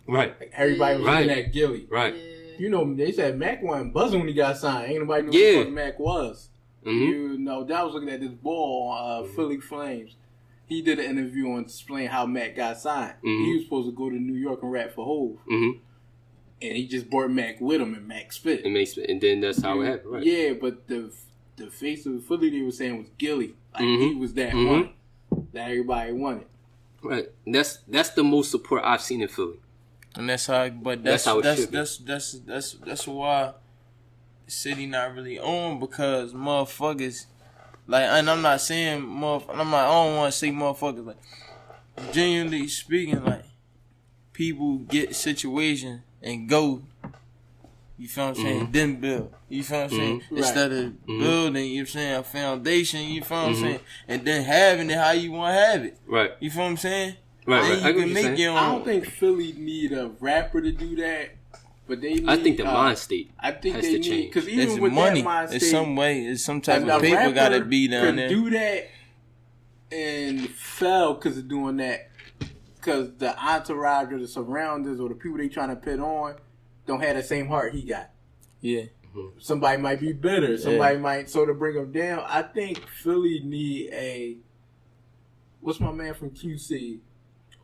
A: Right.
B: Like, everybody was looking at Gilly.
A: Right.
B: You know, they said Mac wasn't buzzing when he got signed. Ain't nobody knew what Mac was. You know, that was looking at this ball on Philly Flames. He did an interview on explaining how Mac got signed. He was supposed to go to New York and rap for Hov. And he just brought Mac with him, and Mac spit.
A: And then that's how it happened, right?
B: Yeah, but the face of Philly they were saying was Gilly. Like, he was that one that everybody wanted.
A: Right. And that's the most support I've seen in Philly.
C: And that's how, but that's why the city not really on, because motherfuckers, like, and I'm not saying I don't want to say motherfuckers, like, genuinely speaking, like, people get situations and go, you feel what I'm saying, then build, you feel what I'm saying, instead of building, you know what I'm saying, a foundation, you feel what I'm saying, and then having it how you want to have it,
A: right,
C: you feel what I'm saying.
A: Right,
C: then you can make your own.
B: I don't think Philly need a rapper to do that, but they need,
A: I think the mind state
B: has they
A: to
B: need,
A: change.
B: Because even
C: it's
B: with
C: money.
B: that mind state,
C: it's some way. It's some type of paper got to be down there.
B: Do that and fell because of doing that, because the entourage or the surroundings or the people they trying to put on don't have the same heart he got.
C: Yeah.
B: Somebody might be better. Somebody might sort of bring him down. I think Philly need a, what's my man from QC?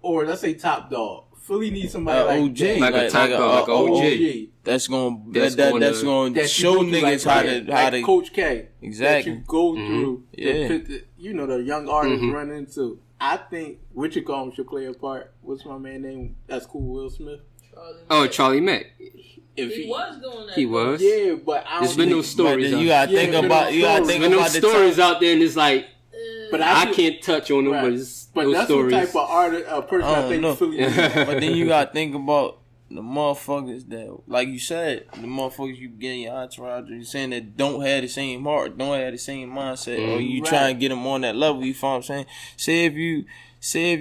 B: Or let's say Top Dog. Philly needs somebody like
C: OG,
B: that.
A: like a Top Dog, like
B: OG.
C: That's going to show niggas how to
B: Coach K.
C: Exactly.
B: That you go through.
C: Yeah.
B: The young artists run into. I think Richard Combs should play a part. What's my man name? That's cool. Will Smith.
A: Charlie Mack.
D: He was doing that.
A: He was.
B: Yeah, but I don't
A: there's been no stories.
C: You gotta think about. You gotta think about the
A: stories out there, and it's like.
B: But
A: I can't touch on them, but
B: that's
A: stories.
B: the type of person I think Philly needs.
C: But then you gotta think about the motherfuckers that, like you said, the motherfuckers you get in your entourage, you saying that don't have the same heart, don't have the same mindset, or you try and get them on that level. You feel what I'm saying? Say if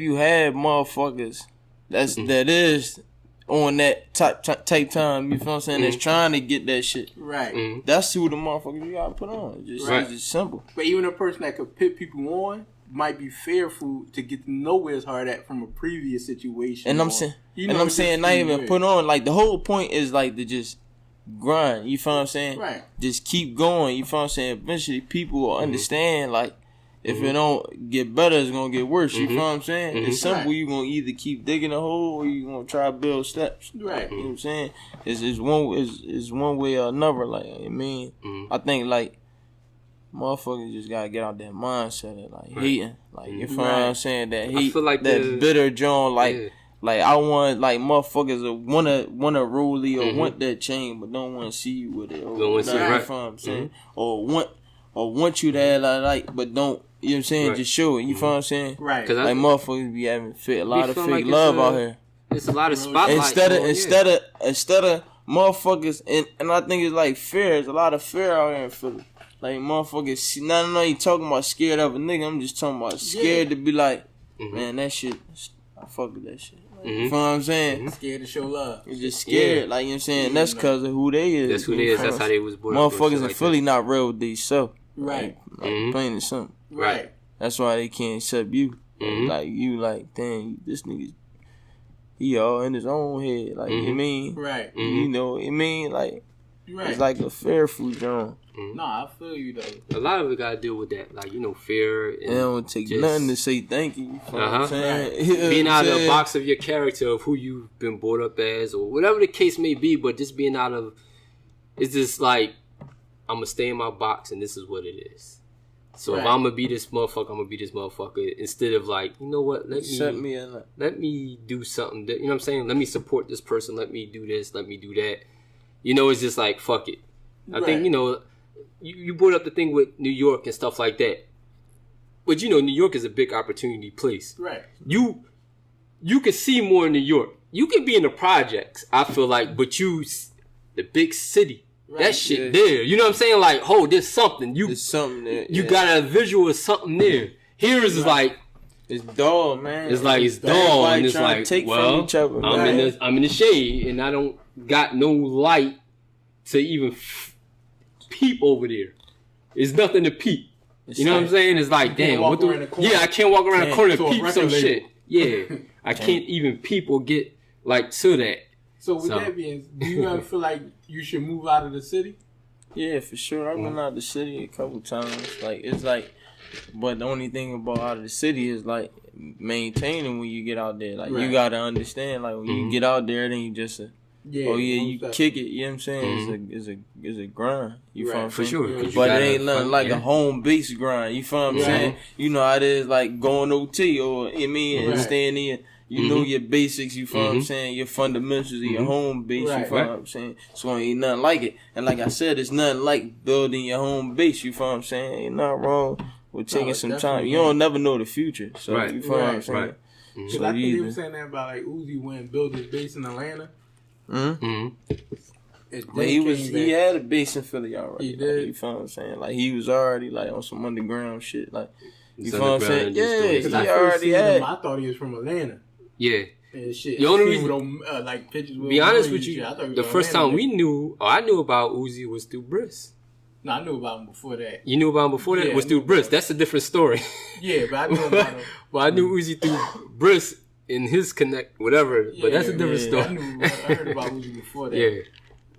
C: you have motherfuckers that is on that type time, you feel what I'm saying? That's trying to get that shit.
B: Right.
C: That's who the motherfuckers you gotta put on. It's just simple.
B: But even a person that could pit people on might be fearful to get to know where it's hard at from a previous situation.
C: And I'm saying not even put on. Like, the whole point is like to just grind. You feel what I'm saying?
B: Right.
C: Just keep going. You feel what I'm saying? Eventually people will understand, like, if it don't get better, it's gonna get worse. You feel what I'm saying? It's simple. Right. You're gonna either keep digging a hole or you're gonna try to build steps.
B: Right.
C: You know what I'm saying? It's one way or another. Like, I mean, I think, like, motherfuckers just gotta get out that mindset of, like, hating. Like, you feel what I'm saying? That hate, like that bitter joint, like, like, I want, like, motherfuckers that wanna rollie or want that chain but don't wanna see you with it. Or don't want to see it, right. You feel what I'm saying? Or want you to have, like, but don't. You know what I'm saying? Right. Just show it. You feel what I'm saying?
B: Right.
C: Like, motherfuckers be having a lot of fake like love out here.
A: It's a lot of spotlight.
C: Instead of motherfuckers, and I think it's like fear. There's a lot of fear out here in Philly. Like, motherfuckers, no, you talking about scared of a nigga. I'm just talking about scared to be like, man, that shit, I fuck with that shit. You know what I'm saying?
B: Scared to show love.
C: You're just scared, like, you know what I'm saying? That's because of who they is.
A: That's who they is. That's how they was born.
C: Motherfuckers in Philly not real with themselves.
B: Right.
C: Like plain and simple.
B: Right.
C: That's why they can't accept you. Like, you like, dang, this nigga, he all in his own head. Like, you mean?
B: Right.
C: You know, it mean, like,
B: right.
C: It's like a fearful John.
B: No, I feel you though.
A: A lot of it got to deal with that, like, you know, fear. And
C: it don't take nothing to say thank you. You know what I'm saying?
A: Right. Being out of the box of your character, of who you've been brought up as, or whatever the case may be, but just being out of, it's just like, I'm going to stay in my box and this is what it is. So if I'm going to be this motherfucker, I'm going to be this motherfucker. Instead of like, you know what, let me do something that, you know what I'm saying? Let me support this person. Let me do this. Let me do that. You know, it's just like, fuck it. I think, you know, you brought up the thing with New York and stuff like that. But, you know, New York is a big opportunity place.
B: Right.
A: You can see more in New York. You can be in the projects, I feel like, but the big city, that shit there. You know what I'm saying? Like, there's something. There's something there. You got a visual of something there. Here is like,
C: it's dull, man.
A: It's like, it's dull. And it's like,
C: well,
A: I'm in the shade and I don't got no light to even peep over there. It's nothing to peep. You know what I'm saying? It's like, damn, what the? Yeah, I can't walk around the corner and peep some shit. Yeah, I can't even peep or get like to that.
B: So with that being, do you ever feel like you should move out of the city?
C: Yeah, for sure. I've been out of the city a couple times. Like, it's like, but the only thing about out of the city is like maintaining when you get out there. Like, you gotta understand. Like, when you get out there, then you just. You kick it, you know what I'm saying? It's a grind. You feel what I'm saying?
A: For sure.
C: But it ain't nothing like a home base grind. You feel what I'm saying? You know how it is, like going OT or and staying in. You know your basics, you feel what I'm saying? Your fundamentals of your home base, you feel what I'm saying? So ain't nothing like it. And like I said, it's nothing like building your home base, you feel what I'm saying? Ain't nothing wrong with taking some time. You don't never know the future. So you feel what I'm saying?
B: Because I think he was saying that about like Uzi went and built his base in Atlanta.
C: He had a base in Philly already.
B: He did.
C: You feel what I'm saying? Like, he was already like on some underground shit. Like, you feel what I'm saying? Yeah, he already had.
B: I thought he was from Atlanta.
A: Yeah.
B: And shit.
A: The only reason,
B: like pictures.
A: Be honest with you, the first time I knew about Uzi was through Briss.
B: No, I knew about him before that.
A: You knew about him before that? It was through Briss. That's a different story.
B: Yeah, but I knew about him.
A: But I knew Uzi through Briss. In his connect, whatever, but that's a different story.
B: I heard about Uzi before that.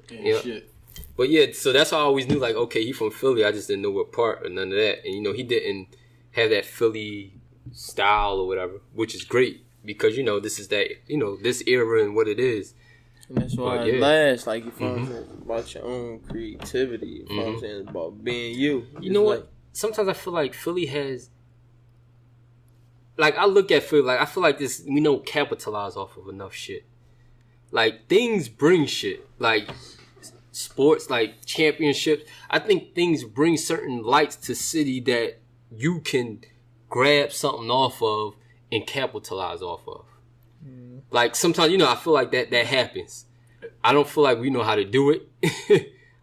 B: Shit.
A: But yeah, so that's how I always knew, like, okay, he from Philly. I just didn't know what part or none of that. And, you know, he didn't have that Philly style or whatever, which is great because, you know, this is that, you know, this era and what it is.
C: And that's why it lasts, like, you feel what I'm saying? It's about your own creativity. You feel what I'm saying? It's about being you.
A: You know what? Sometimes I feel like Philly has... Like, I look at Philly, like, I feel like this, we don't capitalize off of enough shit. Like, things bring shit. Like, sports, like, championships. I think things bring certain lights to city that you can grab something off of and capitalize off of. Like, sometimes, you know, I feel like that happens. I don't feel like we know how to do it.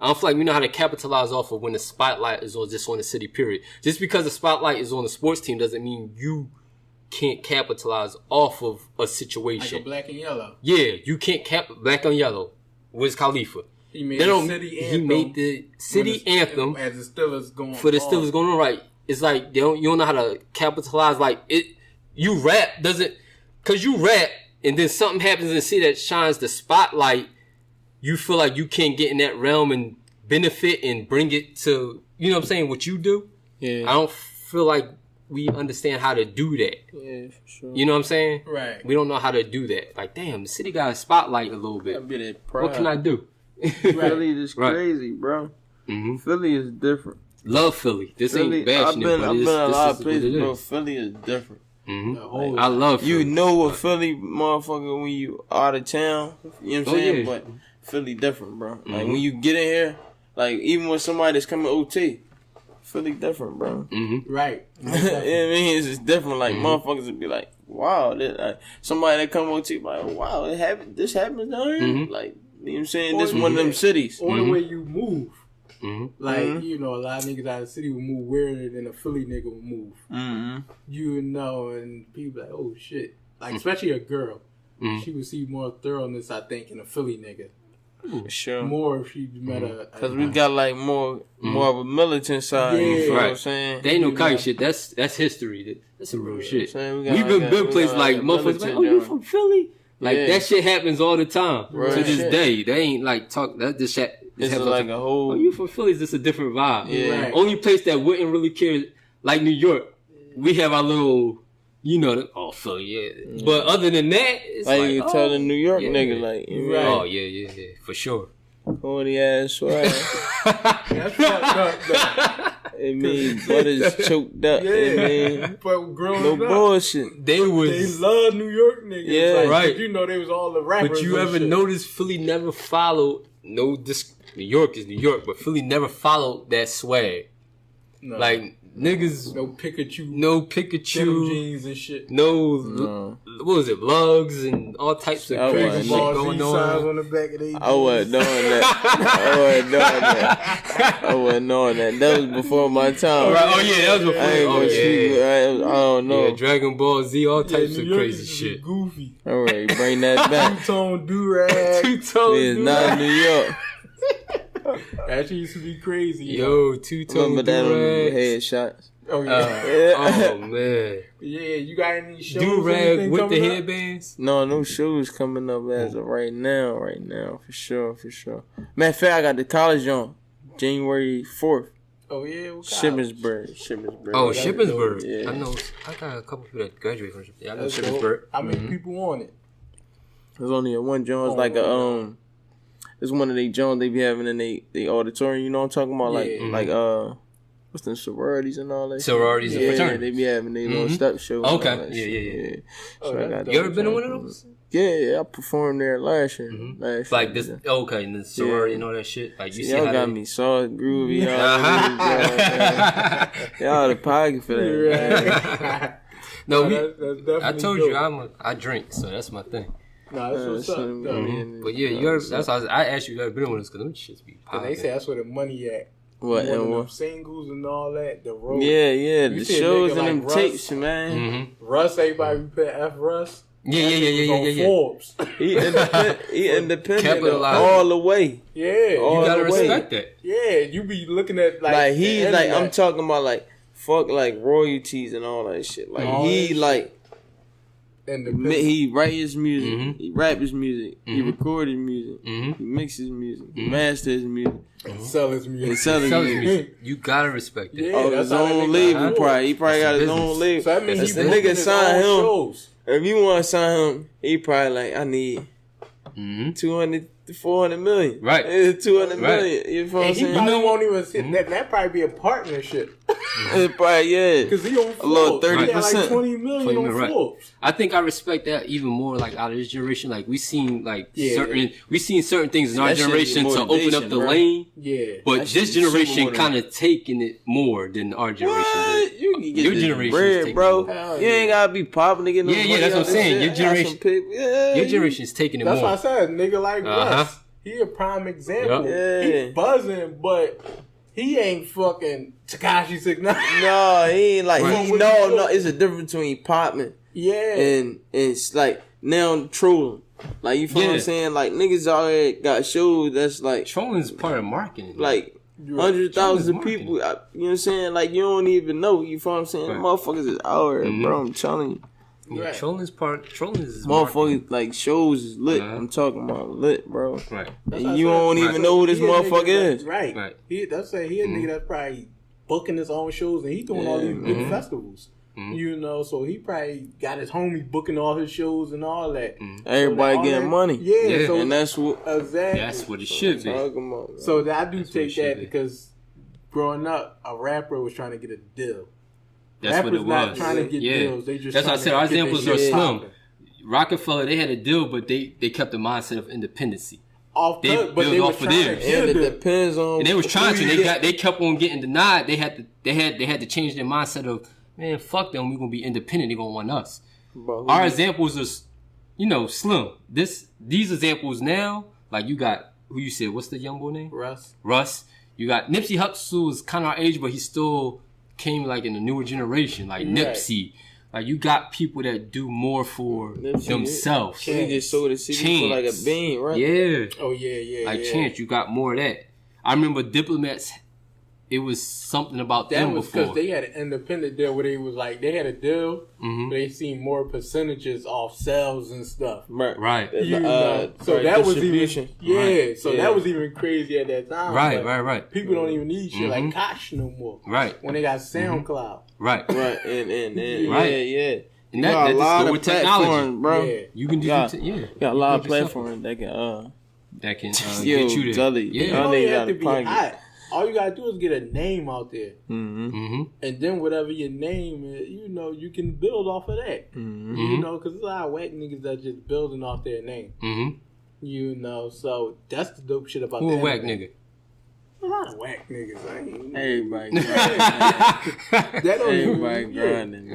A: I don't feel like we know how to capitalize off of when the spotlight is just on the city, period. Just because the spotlight is on the sports team doesn't mean you can't capitalize off of a situation.
B: Like a black and yellow.
A: Yeah, you can't black and yellow. Wiz Khalifa.
B: He made the
A: city anthem
B: as the Steelers going
A: for the Steelers going on, right. It's like you don't know how to capitalize. Like, you rap doesn't, because you rap and then something happens and see that shines the spotlight, you feel like you can't get in that realm and benefit and bring it to, you know what I'm saying, what you do.
C: Yeah.
A: I don't feel like we understand how to do that.
C: Yeah, for sure.
A: You know what I'm saying?
B: Right.
A: We don't know how to do that. Like, damn, the city got a spotlight a little bit. What can I do?
C: Philly is crazy, bro. Philly is different.
A: Love Philly. This ain't bashing it, but
C: I've been a lot of places, bro. Philly is different.
A: Like, I love Philly.
C: You know a Philly motherfucker when you out of town. You know what I'm saying? Yeah. But Philly different, bro. Like, when you get in here, like, even when somebody that's coming OT, Philly different, bro.
B: Right.
C: You know what I mean? It's just different. Like, motherfuckers would be like, wow. Like, somebody that come OT, like, wow, this happens down here? Like, you know what I'm saying? This is one of them cities.
B: Or the way you move. Like, you know, a lot of niggas out of the city will move weirder than a Philly nigga will move. You know, and people like, oh, shit. Like, especially a girl. she would see more thoroughness, I think, in a Philly nigga.
C: For sure.
B: More if she met
C: because we got like more of a militant side.
B: Yeah.
C: You feel
A: Right.
C: what I'm saying?
A: They ain't no kite shit. That's history. That's some real shit.
C: So
A: We've been places like motherfuckers like, oh, you from Philly? Like that shit happens all the time to this day. They ain't like talk. That this shit.
C: It's like a whole.
A: Oh, you from Philly? Is this a different vibe?
C: Yeah.
B: Right.
A: Only place that wouldn't really care, like New York. We have our little, Philly, yeah. But other than that, it's
C: like
A: like
C: you tell the New York nigga, like,
B: Right.
A: Oh yeah, for sure.
C: corny ass swag.
B: That's fucked up, though.
C: It mean butters choked up.
B: Yeah,
C: It mean
B: but growing
C: no
B: up,
C: bullshit.
A: They
B: they
A: was,
B: love New York niggas.
C: Yeah.
B: Like,
A: Right.
B: You know, they was all the rappers.
A: but you
B: and
A: ever
B: shit.
A: notice Philly never followed New York is New York, but Philly never followed that swag.
B: No.
A: Like niggas,
B: no Pikachu,
A: no
B: denim
A: Pikachu,
B: jeans and shit.
A: no. What was it, lugs and all types of
C: I
A: crazy
C: wasn't
A: shit
B: Ball
A: going
B: Z signs
A: on.
B: on the back of their
C: I wasn't knowing that. I wasn't knowing that. That was before my time.
A: Right, oh yeah, that was before.
C: I ain't
A: Oh
C: gonna speak.
A: yeah,
C: I don't know.
A: yeah, Dragon Ball Z, all types
B: New
A: of
B: York
A: crazy
B: used to
A: shit.
B: be Goofy.
C: All right, bring that back.
B: Two-tone do-rag.
A: Two-tone,
C: It's not New York.
B: That shit used to be crazy.
A: yo, two-tone
C: Remember that on the
A: do-rags.
C: headshots?
B: Oh yeah.
A: Oh man,
B: Yeah, you got any shows?
A: do-rag
B: anything
A: with the
B: coming up?
A: headbands.
C: No shows coming up as of right now, for sure. Matter of fact, I got the college on January 4th.
B: Oh yeah, what college?
C: Shippensburg.
A: Oh,
B: that's
A: Shippensburg.
C: dope. Yeah.
A: I know. I got a couple people that graduated from Shippensburg. Yeah, I know
B: That's
A: Shippensburg.
B: dope. How many people on it?
C: There's only a one joint. It's like a it's one of they joints they be having in they auditorium. You know what I'm talking about? Like
B: Yeah.
C: like what's them sororities and all that.
A: Sororities
C: shit?
A: and
C: Yeah,
A: fraternities.
C: they be having their little step shows. and
A: Okay.
C: all that
A: Yeah,
C: shit.
A: yeah.
B: Oh,
C: So I
B: that's
C: got
B: dope.
A: You ever been to one of those?
C: Yeah, I performed there last year.
A: Like this? Okay, and the sorority and all that shit. Like you see
C: Y'all
A: how
C: got
A: they-
C: me soft, groovy.
A: Uh-huh.
C: Y'all out of pocket for that.
B: Right.
A: No,
B: That's definitely
A: I told
B: dope.
A: you I drink, so that's my thing.
B: Nah, that's what's up. Though.
A: But yeah, you ever, that's why I asked you if you ever been to one of those because them shits be
B: Cause
A: popping.
B: they say that's where the money at.
C: What
B: More
C: and
B: than them
C: what?
B: singles and all that. The road.
C: Yeah,
B: You
C: the
B: see a
C: shows
B: nigga
C: and them
B: like
C: tapes,
B: Russ?
C: man.
B: Russ, everybody be putting F Russ.
A: Yeah.
B: Forbes.
C: He independent
A: Capitalize.
C: all the way.
B: Yeah,
C: All
A: You gotta
C: the way.
A: respect that.
B: yeah. You be looking at
C: Like he
B: the
C: like I'm
B: internet.
C: talking about like fuck like royalties and all that shit. Like
B: All
C: he
B: that
C: like
B: Independent.
C: he write his music,
A: Mhm.
C: he rap his music, he
A: Mhm.
C: record his music,
A: Mhm.
C: he mix his music, he master his music,
B: Sell his music.
C: he sell his
A: Tell me,
C: music.
A: you gotta respect that.
B: Yeah,
C: Oh,
B: that's
C: his
B: how that
C: own
B: nigga
C: label
B: got
C: probably. He probably got
A: That's
C: his
A: business.
C: own label.
B: So that means
C: That's
B: he
C: the
B: booking
C: nigga
B: his
C: sign
B: own
C: him.
B: shows.
C: If you want to sign him, he probably like I need
A: Mm-hmm.
C: 200 to 400 million.
A: Right.
C: 200
A: Right.
C: million. You know what I'm
B: And he
C: saying?
B: probably won't even sit that. That probably be a partnership.
C: It probably yeah.
B: Because he on Forbes.
C: A little
B: He got like
C: 30%.
B: 20 million
A: 20
B: on
A: million, right.
B: Forbes.
A: I think I respect that even more. Like out of this generation, like we seen like
B: Yeah.
A: certain things in our
C: That shit be
A: generation to open up
C: motivation,
A: the
C: bro.
A: lane.
B: Yeah.
A: But
C: That shit
A: this
C: be super
A: generation
C: motivating.
A: kind of taking it more than our generation
C: What?
A: did.
C: You can get
A: Your
C: this
A: generation's
C: bread,
A: taking
C: bro.
A: more.
B: Hell
C: You ain't gotta be popping to get no
A: Yeah,
C: money
A: that's what
C: out
A: I'm
C: this
A: saying.
C: shit.
A: Your
C: I got
A: generation-
C: some people- yeah,
A: Your
C: you-
A: generation's taking it
B: That's
A: more.
B: why I said, nigga like
A: Uh-huh.
B: Russ. He a prime example.
C: Yeah.
B: He buzzing, but he ain't fucking Tekashi 6ix9ine.
C: No, he ain't like
B: Right.
C: he no. It's a difference between popping
B: Yeah.
C: and it's like now trolling. Like you feel what
A: Yeah.
C: I'm saying? Like niggas already got shows that's like
A: Trolling is part of marketing.
C: like
B: You're-
C: hundreds of thousands of
A: marketing.
C: people. You know what I'm saying? Like you don't even know. You feel what I'm saying?
A: Right.
C: Motherfuckers is out here,
A: Mhm.
C: bro. I'm telling you.
A: Yeah,
B: Right.
A: trolling is marketing.
C: Motherfuckers like shows is lit.
A: Uh-huh.
C: I'm talking about lit, bro.
A: Right.
B: That's
C: And
B: what I
C: you
B: said.
C: don't even know who this
B: He a nigga
C: motherfucker
B: that-
C: is.
B: Right.
A: Right.
B: He a nigga that's probably booking his own shows and he doing all
C: Yeah.
B: these big
A: Mhm.
B: festivals.
A: Mhm.
B: You know, so he probably got his homie booking all his shows and all that.
C: Everybody
B: all
C: getting
B: that-
C: money.
B: Yeah,
A: Yeah.
B: so
C: And that's what
B: exactly.
A: That's what it should be.
C: talking about.
B: So I do
A: That's what it
B: take
A: should
B: that
A: be.
B: because growing up, a rapper was trying to get a deal.
A: That's
B: Rappers
A: what it
B: not
A: was.
B: trying to get
A: yeah.
B: deals. They just
A: That's what I
B: trying
A: said.
B: to
A: Our
B: get their
A: examples are
B: shit
A: slim.
B: popping.
A: Rockefeller, they had a deal, but they kept the mindset of independency.
B: Off
A: They
B: cut, but
A: build
B: they were
A: off of
B: trying to
A: theirs.
B: get
C: And
B: a
C: it
B: deal.
C: depends on.
A: And they was trying to.
C: who you get.
A: They kept on getting denied. They had to change their mindset of, man, fuck them. We're gonna be independent. They're gonna want us.
C: But who
A: Our
C: you-
A: examples are, slim. These examples now, like you got who you said. What's the young boy name? Russ. You got Nipsey Hussle is kind of our age, but he still came like in the newer generation, like
B: Right.
A: Nipsey. Like, you got people that do more for themselves.
C: He just sold the city for like a bean, right?
A: Yeah.
B: Oh, yeah.
A: Like, Chance, you got more of that. I remember Diplomats, it was something about them before. That was
B: because they had an independent deal where they was like, they had a deal, but they seen more percentages off sales and stuff.
A: Right.
B: So that was even, that was even crazy at that time.
A: Right.
B: People don't even need shit like Koch no more.
A: Right.
B: When they got SoundCloud.
A: Right.
C: And
A: yeah. And
C: that's a lot of platforms, bro.
A: Yeah. You can do
C: got a lot of platforms that can
A: get you there.
B: You don't even have to be hot. All you gotta do is get a name out there, and then whatever your name is, you can build off of that. Because there's a lot of whack niggas that just building off their name. So that's the dope shit about that.
A: Who a whack nigga?
B: A lot of whack niggas.
C: Everybody grinding.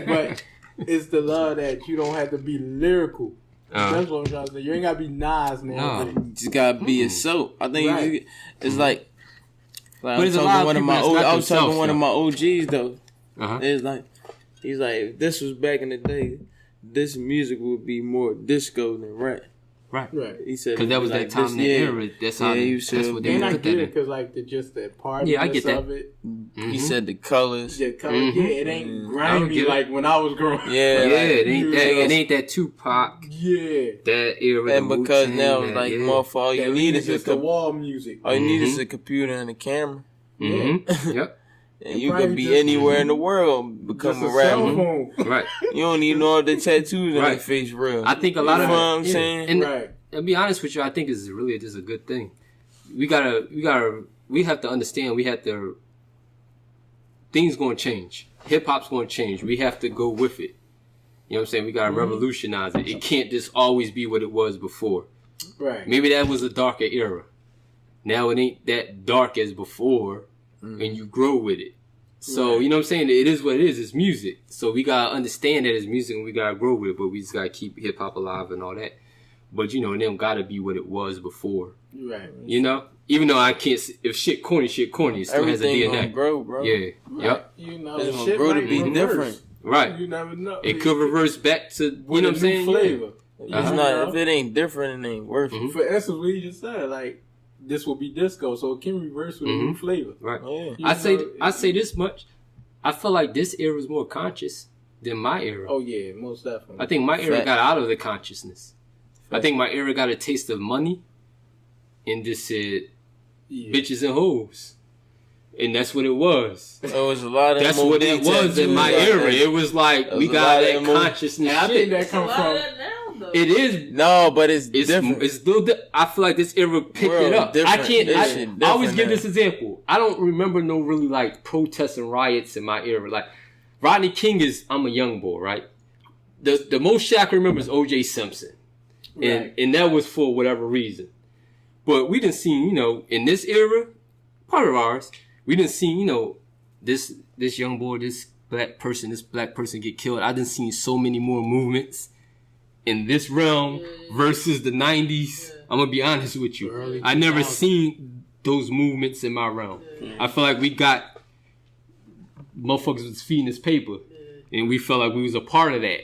B: But it's the love that you don't have to be lyrical. That's what I'm trying to say. You ain't gotta be Nas, man.
C: No, you just gotta be yourself. I think it's like
A: but it's a lot of people
C: I was talking to one of my OGs though. It's like he's like, if this was back in the day, this music would be more disco than rap.
A: Right.
C: He said
A: because that was that time in the era. That's how. That's what they
B: put that in. Because like the party.
A: Yeah, I get that.
B: Of it.
C: He said the colors.
B: Yeah, it ain't grimy like when I was growing.
A: It ain't that. It ain't that Tupac.
B: Yeah.
A: That era.
C: And because now it's like motherfucker, all you need is
B: just the wall music.
C: All you need is a computer and a camera.
A: Yep.
C: And you can be anywhere in the world, become a rapper.
A: Right.
C: You don't need no other tattoos in your face, real.
A: I think a lot of
C: what I'm saying.
A: And to be honest with you, I think it's really just a good thing. We have to understand. Things gonna change. Hip hop's gonna change. We have to go with it. You know what I'm saying? We gotta revolutionize it. It can't just always be what it was before.
B: Right.
A: Maybe that was a darker era. Now it ain't that dark as before. And you grow with it. So, you know what I'm saying? It is what it is. It's music. So we got to understand that it's music and we got to grow with it. But we just got to keep hip-hop alive and all that. But, it don't got to be what it was before.
B: Right.
A: Even though I can't... If shit corny, it still has a DNA.
C: Everything gonna grow, bro.
A: Yeah.
B: Right.
A: Yep.
C: It's gonna grow to be different.
A: Right.
B: You never know.
A: It could reverse back to... You know what I'm saying?
B: Flavor.
C: It's not... If it ain't different, it ain't worth it.
B: For instance, what you just said, like... This will be disco, so it can reverse with a new flavor.
A: Right. Yeah. I say this much. I feel like this era is more conscious than my era.
B: Oh yeah, most definitely.
A: I think my era got out of the consciousness. I think my era got a taste of money and just said bitches and hoes. And that's what it was.
C: It was a lot of
A: that's what it was in my era. It was like we got that consciousness.
B: I think that comes from.
A: It is
C: but it's different.
A: It's still. I feel like this era picked it up. I always give this example. I don't remember no really like protests and riots in my era. Like Rodney King I'm a young boy, right? The most shit I can remember is O.J. Simpson, and that was for whatever reason. But we didn't see, in this era, part of ours, we didn't see, this young boy, this black person get killed. I didn't see so many more movements in this realm versus the 90s. I'm gonna be honest with you. I never seen those movements in my realm. I feel like we got motherfuckers was feeding us paper, and we felt like we was a part of that,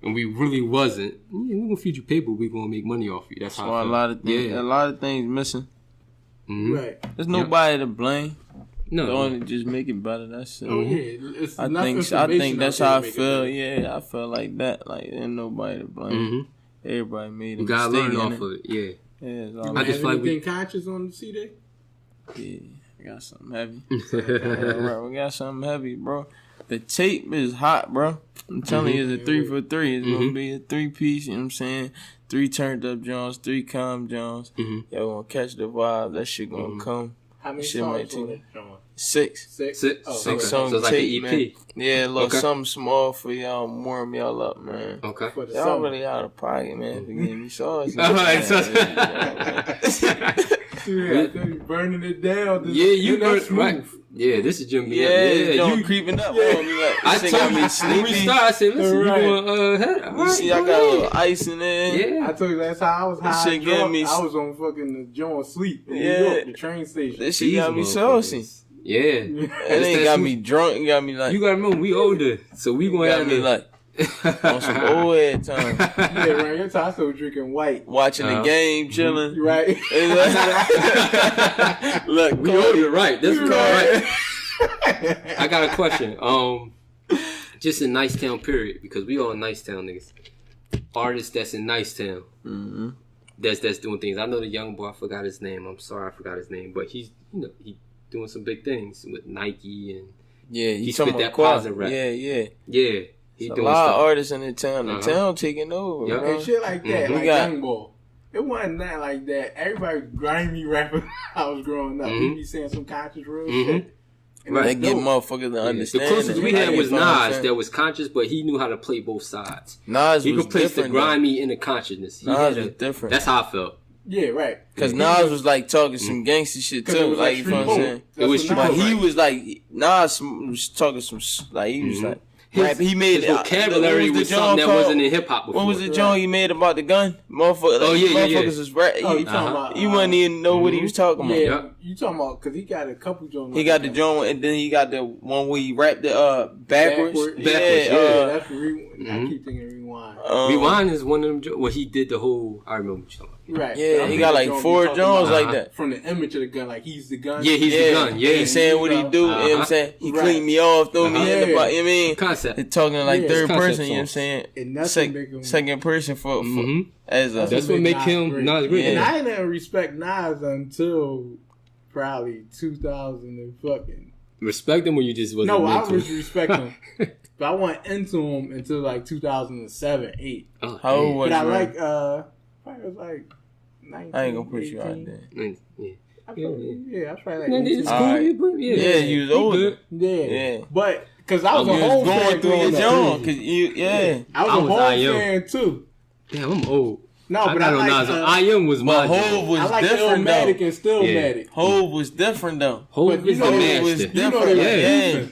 A: and we really wasn't. Yeah, we gonna feed you paper. We gonna make money off you. That's how.
C: A lot of things missing.
B: Right.
C: There's nobody to blame.
A: No,
C: don't just make it better. That's it.
B: Oh yeah,
C: I think that's how I feel. Yeah, I feel like that. Like ain't nobody to blame. Everybody made a mistake.
A: You gotta learn off of it.
B: Yeah. I just like anything conscious on the CD.
C: Yeah, I got something heavy. We got something heavy, bro. The tape is hot, bro. I'm telling you, it's a 3 for 3. It's gonna be a 3-piece. You know what I'm saying? 3 turned up Jones, 3 calm Jones. Y'all gonna catch the vibe. That shit gonna come.
B: How many songs on it?
C: 6.
B: 6?
C: Oh,
A: 6
C: songs.
A: So it's like an EP.
C: Man. Yeah, a little something small for y'all, warm y'all up, man.
A: Okay.
C: Y'all really out of pocket, man. For getting me sauce.
B: Burning it down.
A: You burn right. Yeah, this is Jim.
C: You creeping up.
A: I told you when we start. I said, listen, you going
C: you see, I got a little ice in there.
B: Yeah, I told you that's how I was high. I was on fucking the joint sleep in New York, the train station.
C: This shit got me saucy.
A: Yeah.
C: It ain't got me drunk. It got me like.
A: You gotta remember, we older, so we gonna have
C: me like on some old head time.
B: Yeah, right. Your time still drinking white,
C: watching the game, chilling.
B: Right.
A: Look, we older, right? That's right. I got a question. Just in Nicetown, period, because we all Nicetown niggas. Artists that's in Nicetown.
C: Mm-hmm.
A: That's doing things. I know the young boy. I forgot his name. I'm sorry, I forgot his name. But he's he doing some big things with Nike and he spit that positive rap.
C: Yeah.
A: He
C: a
A: doing
C: lot
A: stuff.
C: of artists in the town. The town taking over.
A: Yep.
B: And shit like that.
C: Mm-hmm.
B: Like Young Boy. It wasn't nothing like that. Everybody grimy rapping when I was growing up. We be saying some conscious real shit. And
C: They get motherfuckers to understand.
A: The closest we had was Nas that was conscious, but he knew how to play both sides. He could place the grimy in the consciousness.
C: Nas was different.
A: That's how I felt.
B: Yeah, right.
C: Because Nas was like talking some gangster shit too. Like, you know what I'm saying?
A: It was true.
C: But he was like, Nas was talking some, like, he was like, he made
A: his vocabulary was something that wasn't in hip hop before.
C: What was the joint he made about the gun? Motherfuckers, motherfuckers was rap.
B: You talking about?
C: You wouldn't even know what he was talking about.
B: Yeah, you talking about? Because he got a couple joints.
C: He got the joint, and then he got the one where he rapped it backwards.
B: Yeah, that's I keep thinking Rewind.
A: Rewind is one of them. Well, he did the whole. I remember what you're talking about.
B: Right.
C: Yeah, he got like 4 Jones like that.
B: From the image of the gun, like he's the gun.
A: Yeah, he's the gun. Yeah,
C: he's saying what he do. You know what I'm saying? He cleaned me off, threw me in the butt. You know what I mean?
A: Concept.
C: He's talking like third person. You know what I'm saying?
B: And
C: second person for as a.
A: That's what make him Nas great.
B: And I didn't respect Nas until probably 2000 and fucking.
A: Respect him when you just wasn't.
B: No, I was respecting him. But I went into him until like 2007, 8.
C: How old was you?
B: But I like, probably was like 19,
C: I ain't gonna put you out
B: 18.
C: there.
B: Yeah, I was probably like 18.
C: Yeah, you was older.
B: Yeah. But, because I was a whole fan
C: through your
B: John.
C: I
B: was a whole fan too.
A: Damn, I'm old.
B: No, but I like
A: I Am was my
C: Hove was
B: I like
C: different
B: Illmatic
C: though.
B: and Stillmatic.
C: Hove was different though.
A: Hove is the master.
B: You know they was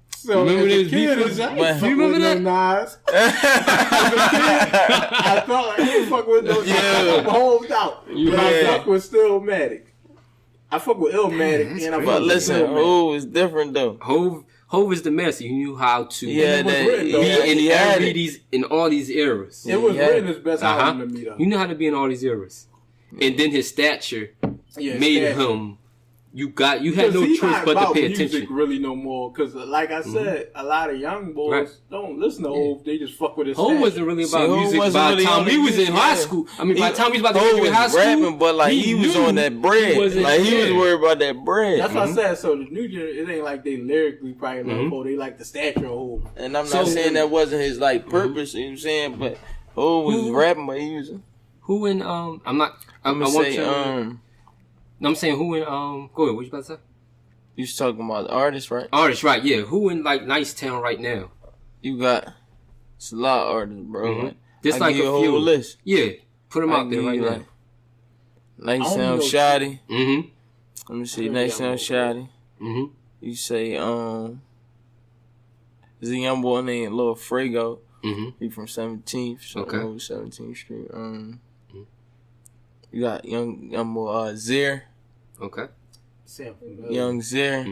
B: So
A: remember
B: as a
A: they
B: kid,
A: was
B: I
A: beefing?
B: ain't
A: You remember that?
B: Nas. As a kid, I felt like I didn't fuck with those. I'm hoved out. But I fuck with Stillmatic. I fuck with Illmatic and I fuck
C: But
B: with
C: listen,
B: Stillmatic.
C: Hove was different though.
A: Hove is the master. He knew how to.
C: Yeah,
A: be in all these eras.
B: It was written his best album to me though.
A: You know how to be in all these eras, and then his stature made him. You had no choice but to pay attention.
B: Music really no more because, like I said, a lot of young boys don't listen to Hove. They just fuck with his.
A: Hove wasn't really about music by the time we was in high school. I mean, by the time we was about to graduate high school,
C: rapping, but like he was on that bread. Like he was worried about that bread.
B: That's what I said. So the new generation, it ain't like they lyrically probably like Hove. They like the stature of Hove.
C: And I'm not saying that wasn't his like purpose. You know what I'm saying, but Hove was rapping, but he was.
B: Who in
A: I'm saying who in go ahead. What you about to say?
C: You was talking about the artists, right?
A: Artists, right? Yeah. Who in like Nicetown right now?
C: You got it's a lot of artists, bro. Like,
A: just like a
C: whole list.
A: Yeah, put them out there right now.
C: Nicetown Shotty.
A: Mm-hmm.
C: Let me see. Nicetown Shotty. Mm-hmm. You say there's a young boy named Lil Frago. Mm-hmm. He from 17th. So over 17th Street. You got young boy Zir.
A: Okay.
C: Young Zir.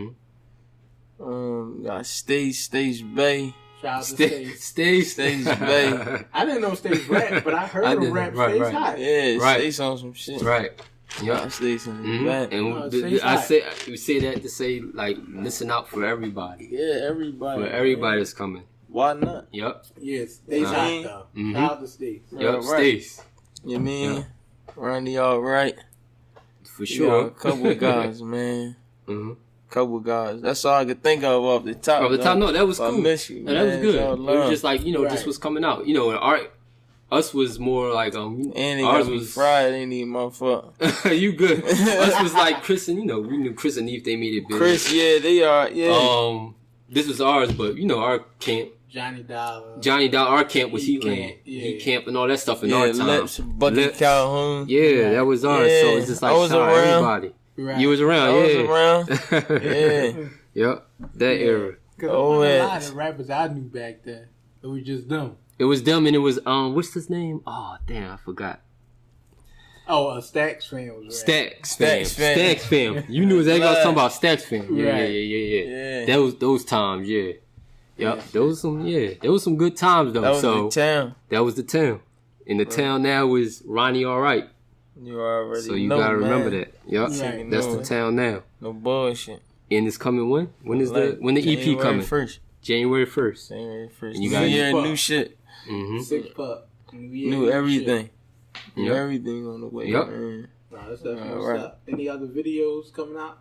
C: Mm-hmm. Got Stage Bay.
B: Shout out to Stage
C: Bay.
B: I didn't know Stage rap, but I heard him rap Stage hot.
C: Yeah, Stage on some shit.
A: Right.
C: Yeah, Stage on his back.
A: And we say that to say like listen out for everybody.
C: Yeah, everybody.
A: For everybody that's coming.
C: Why not?
B: Yep. Yes, Stage hot though. Shout out to Stage.
A: Yep, Stage.
C: You mean? Ronny Alright.
A: For sure.
C: A couple guys, man. Couple guys. That's all I could think of off the top.
A: Off the top, no, that was cool.
C: I miss you, man.
A: That was good. It was just like, this was coming out. Us was more like,
C: and it ours was fried, ain't even my fault.
A: You good. Us was like Chris and, we knew Chris and Eve, they made it big.
C: Chris, yeah, they are, yeah.
A: This was ours, but, our camp.
B: Johnny Dollar,
A: our camp was Heatland. Heat camp and all that stuff in our time.
C: Lips, Calhoun.
A: Yeah, that was ours. Yeah, so it's just like,
C: I was around.
A: Everybody. Right. You was around,
C: I was around. Yeah.
A: Yep. That era.
B: Because a lot of rappers I knew back then. It was just them.
A: It was them and it was, what's his name? Oh, damn, I forgot.
B: Oh, Stacks fam was right.
A: Stacks fam. You knew exactly what I was talking about. Stacks fam. Yeah. Those times, yeah. Yep. There was some good times though.
C: That was the town.
A: That was the town. And the town now is Ronny Alright.
C: You already
A: So you
C: know,
A: gotta
C: man.
A: remember that. Yep.
B: Right.
A: That's the town now.
C: No bullshit.
A: And it's coming when? When the EP coming? January 1st.
C: January 1st.
A: And you got
C: new shit.
A: Mm-hmm.
B: Six Pup.
C: New everything.
A: Yep.
C: New everything on the way.
A: Yep.
C: Man.
B: Nah, that's definitely what's up. Any other videos coming out?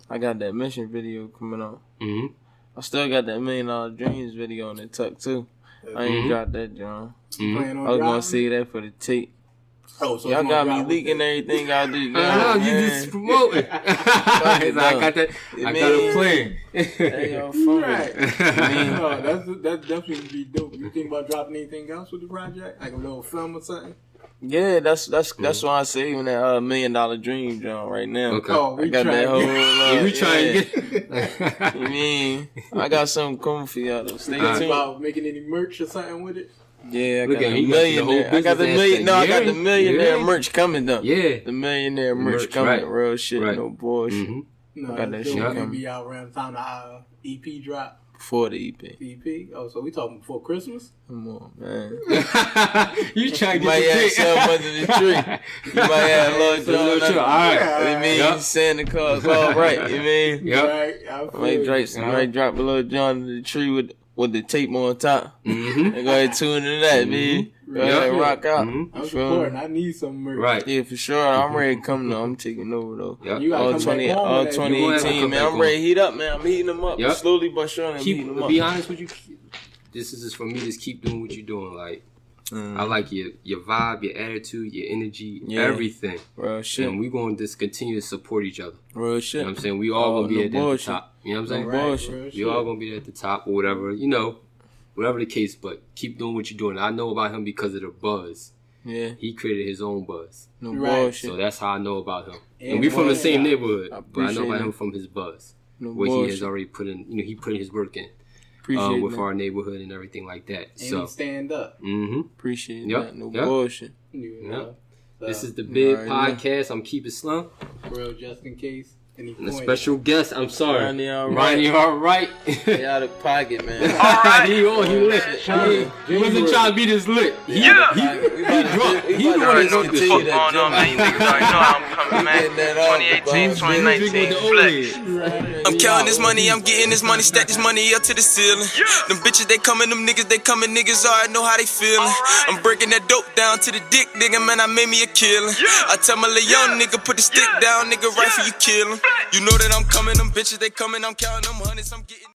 C: I got that mission video coming out.
A: Mm-hmm.
C: I still got that $1 Million Dreams video on the tuck too. I ain't dropped that, John.
A: Mm-hmm.
C: I was gonna see that for the tape.
B: Oh, so
C: y'all got me leaking everything I do.
A: You just promoting. I got that. I got a plan.
C: Hey, yo, fun.
B: Right. That's definitely be dope. You think about dropping anything else with the project, like a little film or something?
C: Yeah, that's why I say even that $1 Million Dream, John, right now.
A: Okay.
B: Oh,
C: I got that whole.
A: We trying to get.
C: You mean I got something coming for y'all though. Stay tuned.
B: About making any merch or something with it?
C: Yeah, I
A: Look
C: got
A: at
C: the
A: him,
C: millionaire. I got the million. No, I got the millionaire
A: Yeah.
C: merch coming though.
A: Yeah.
C: The millionaire merch coming.
A: right.
C: Real shit,
A: Right.
C: no bullshit.
A: Mm-hmm.
B: No,
C: I got that
B: it's
C: shit
B: gonna
C: coming.
B: be out around the time the EP drop.
C: Before the EP.
B: EP? Oh, so we talking before Christmas?
C: Come on, man.
A: You trying to
C: You might
A: get
C: have
A: the
C: something under the tree. You might have a little John.
A: All right.
C: You mean
A: Yep.
C: Santa Claus? All right. You mean?
A: Yep.
B: Right. I
C: Might drop a little John under the tree with the tape on top.
A: Mm-hmm.
C: And go ahead and tune into that, B. Go ahead and rock out.
A: Mm-hmm.
B: I'm supporting. I need some merch.
A: Right.
C: Yeah, for sure. I'm ready to come though. I'm taking over though.
A: Yep.
B: You gotta
C: All
B: come
C: 20,
B: back home
C: all
B: with that.
C: 2018, man. I'm ready to heat up, man. I'm heating them up.
A: Yep.
C: Slowly but surely, I'm heating them
A: To
C: up.
A: be honest with you, this is just for me. Just keep doing what you're doing. Like I like your vibe, your attitude, your energy, everything.
C: Real shit.
A: And we gonna just continue to support each other.
C: Real shit.
A: You know what I'm saying? We all gonna be at the top. You know what I'm saying?
C: No bullshit.
A: We all gonna be at the top or whatever. You know, whatever the case. But keep doing what you're doing. I know about him because of the buzz.
C: Yeah.
A: He created his own buzz.
C: No
B: Right.
C: bullshit.
A: So that's how I know about him.
B: And
A: And we from the
B: bullshit.
A: same neighborhood,
C: I
A: but I know
C: appreciate
A: about him
C: it.
A: from his buzz.
C: No
A: Where he has
C: bullshit.
A: already put in, he put his work in
C: Appreciate
A: with
C: that.
A: our neighborhood and everything like that.
B: And
A: So,
B: we stand up.
C: Appreciate
A: Yep.
C: that. No
A: Yep.
C: bullshit.
B: You
A: Yep.
B: know? So,
A: this is the big
C: Right,
A: podcast. I'm Keep It Slum.
B: real just in case. Any
A: And a
B: point.
A: special guest, I'm sorry.
C: Ronny Alright.
A: Ronny Alright.
C: Stay out of pocket, man.
A: he lit. He wasn't trying to be this lit. He drunk. He
C: about to
A: wanted to
C: continue
A: fuck
C: that
E: going on, man? You niggas already know how I'm coming, man. 2018, 2019, flex.
F: I'm counting this money, I'm getting this money, stack this money up to the ceiling. Them bitches, they coming, them niggas, they coming, niggas already know how they feeling. I'm breaking that dope down to the dick, nigga, man, I made me a killing. I tell my little young nigga, put the stick down, nigga, right for you kill him. You know that I'm coming, them bitches, they coming, I'm counting them hundreds, I'm getting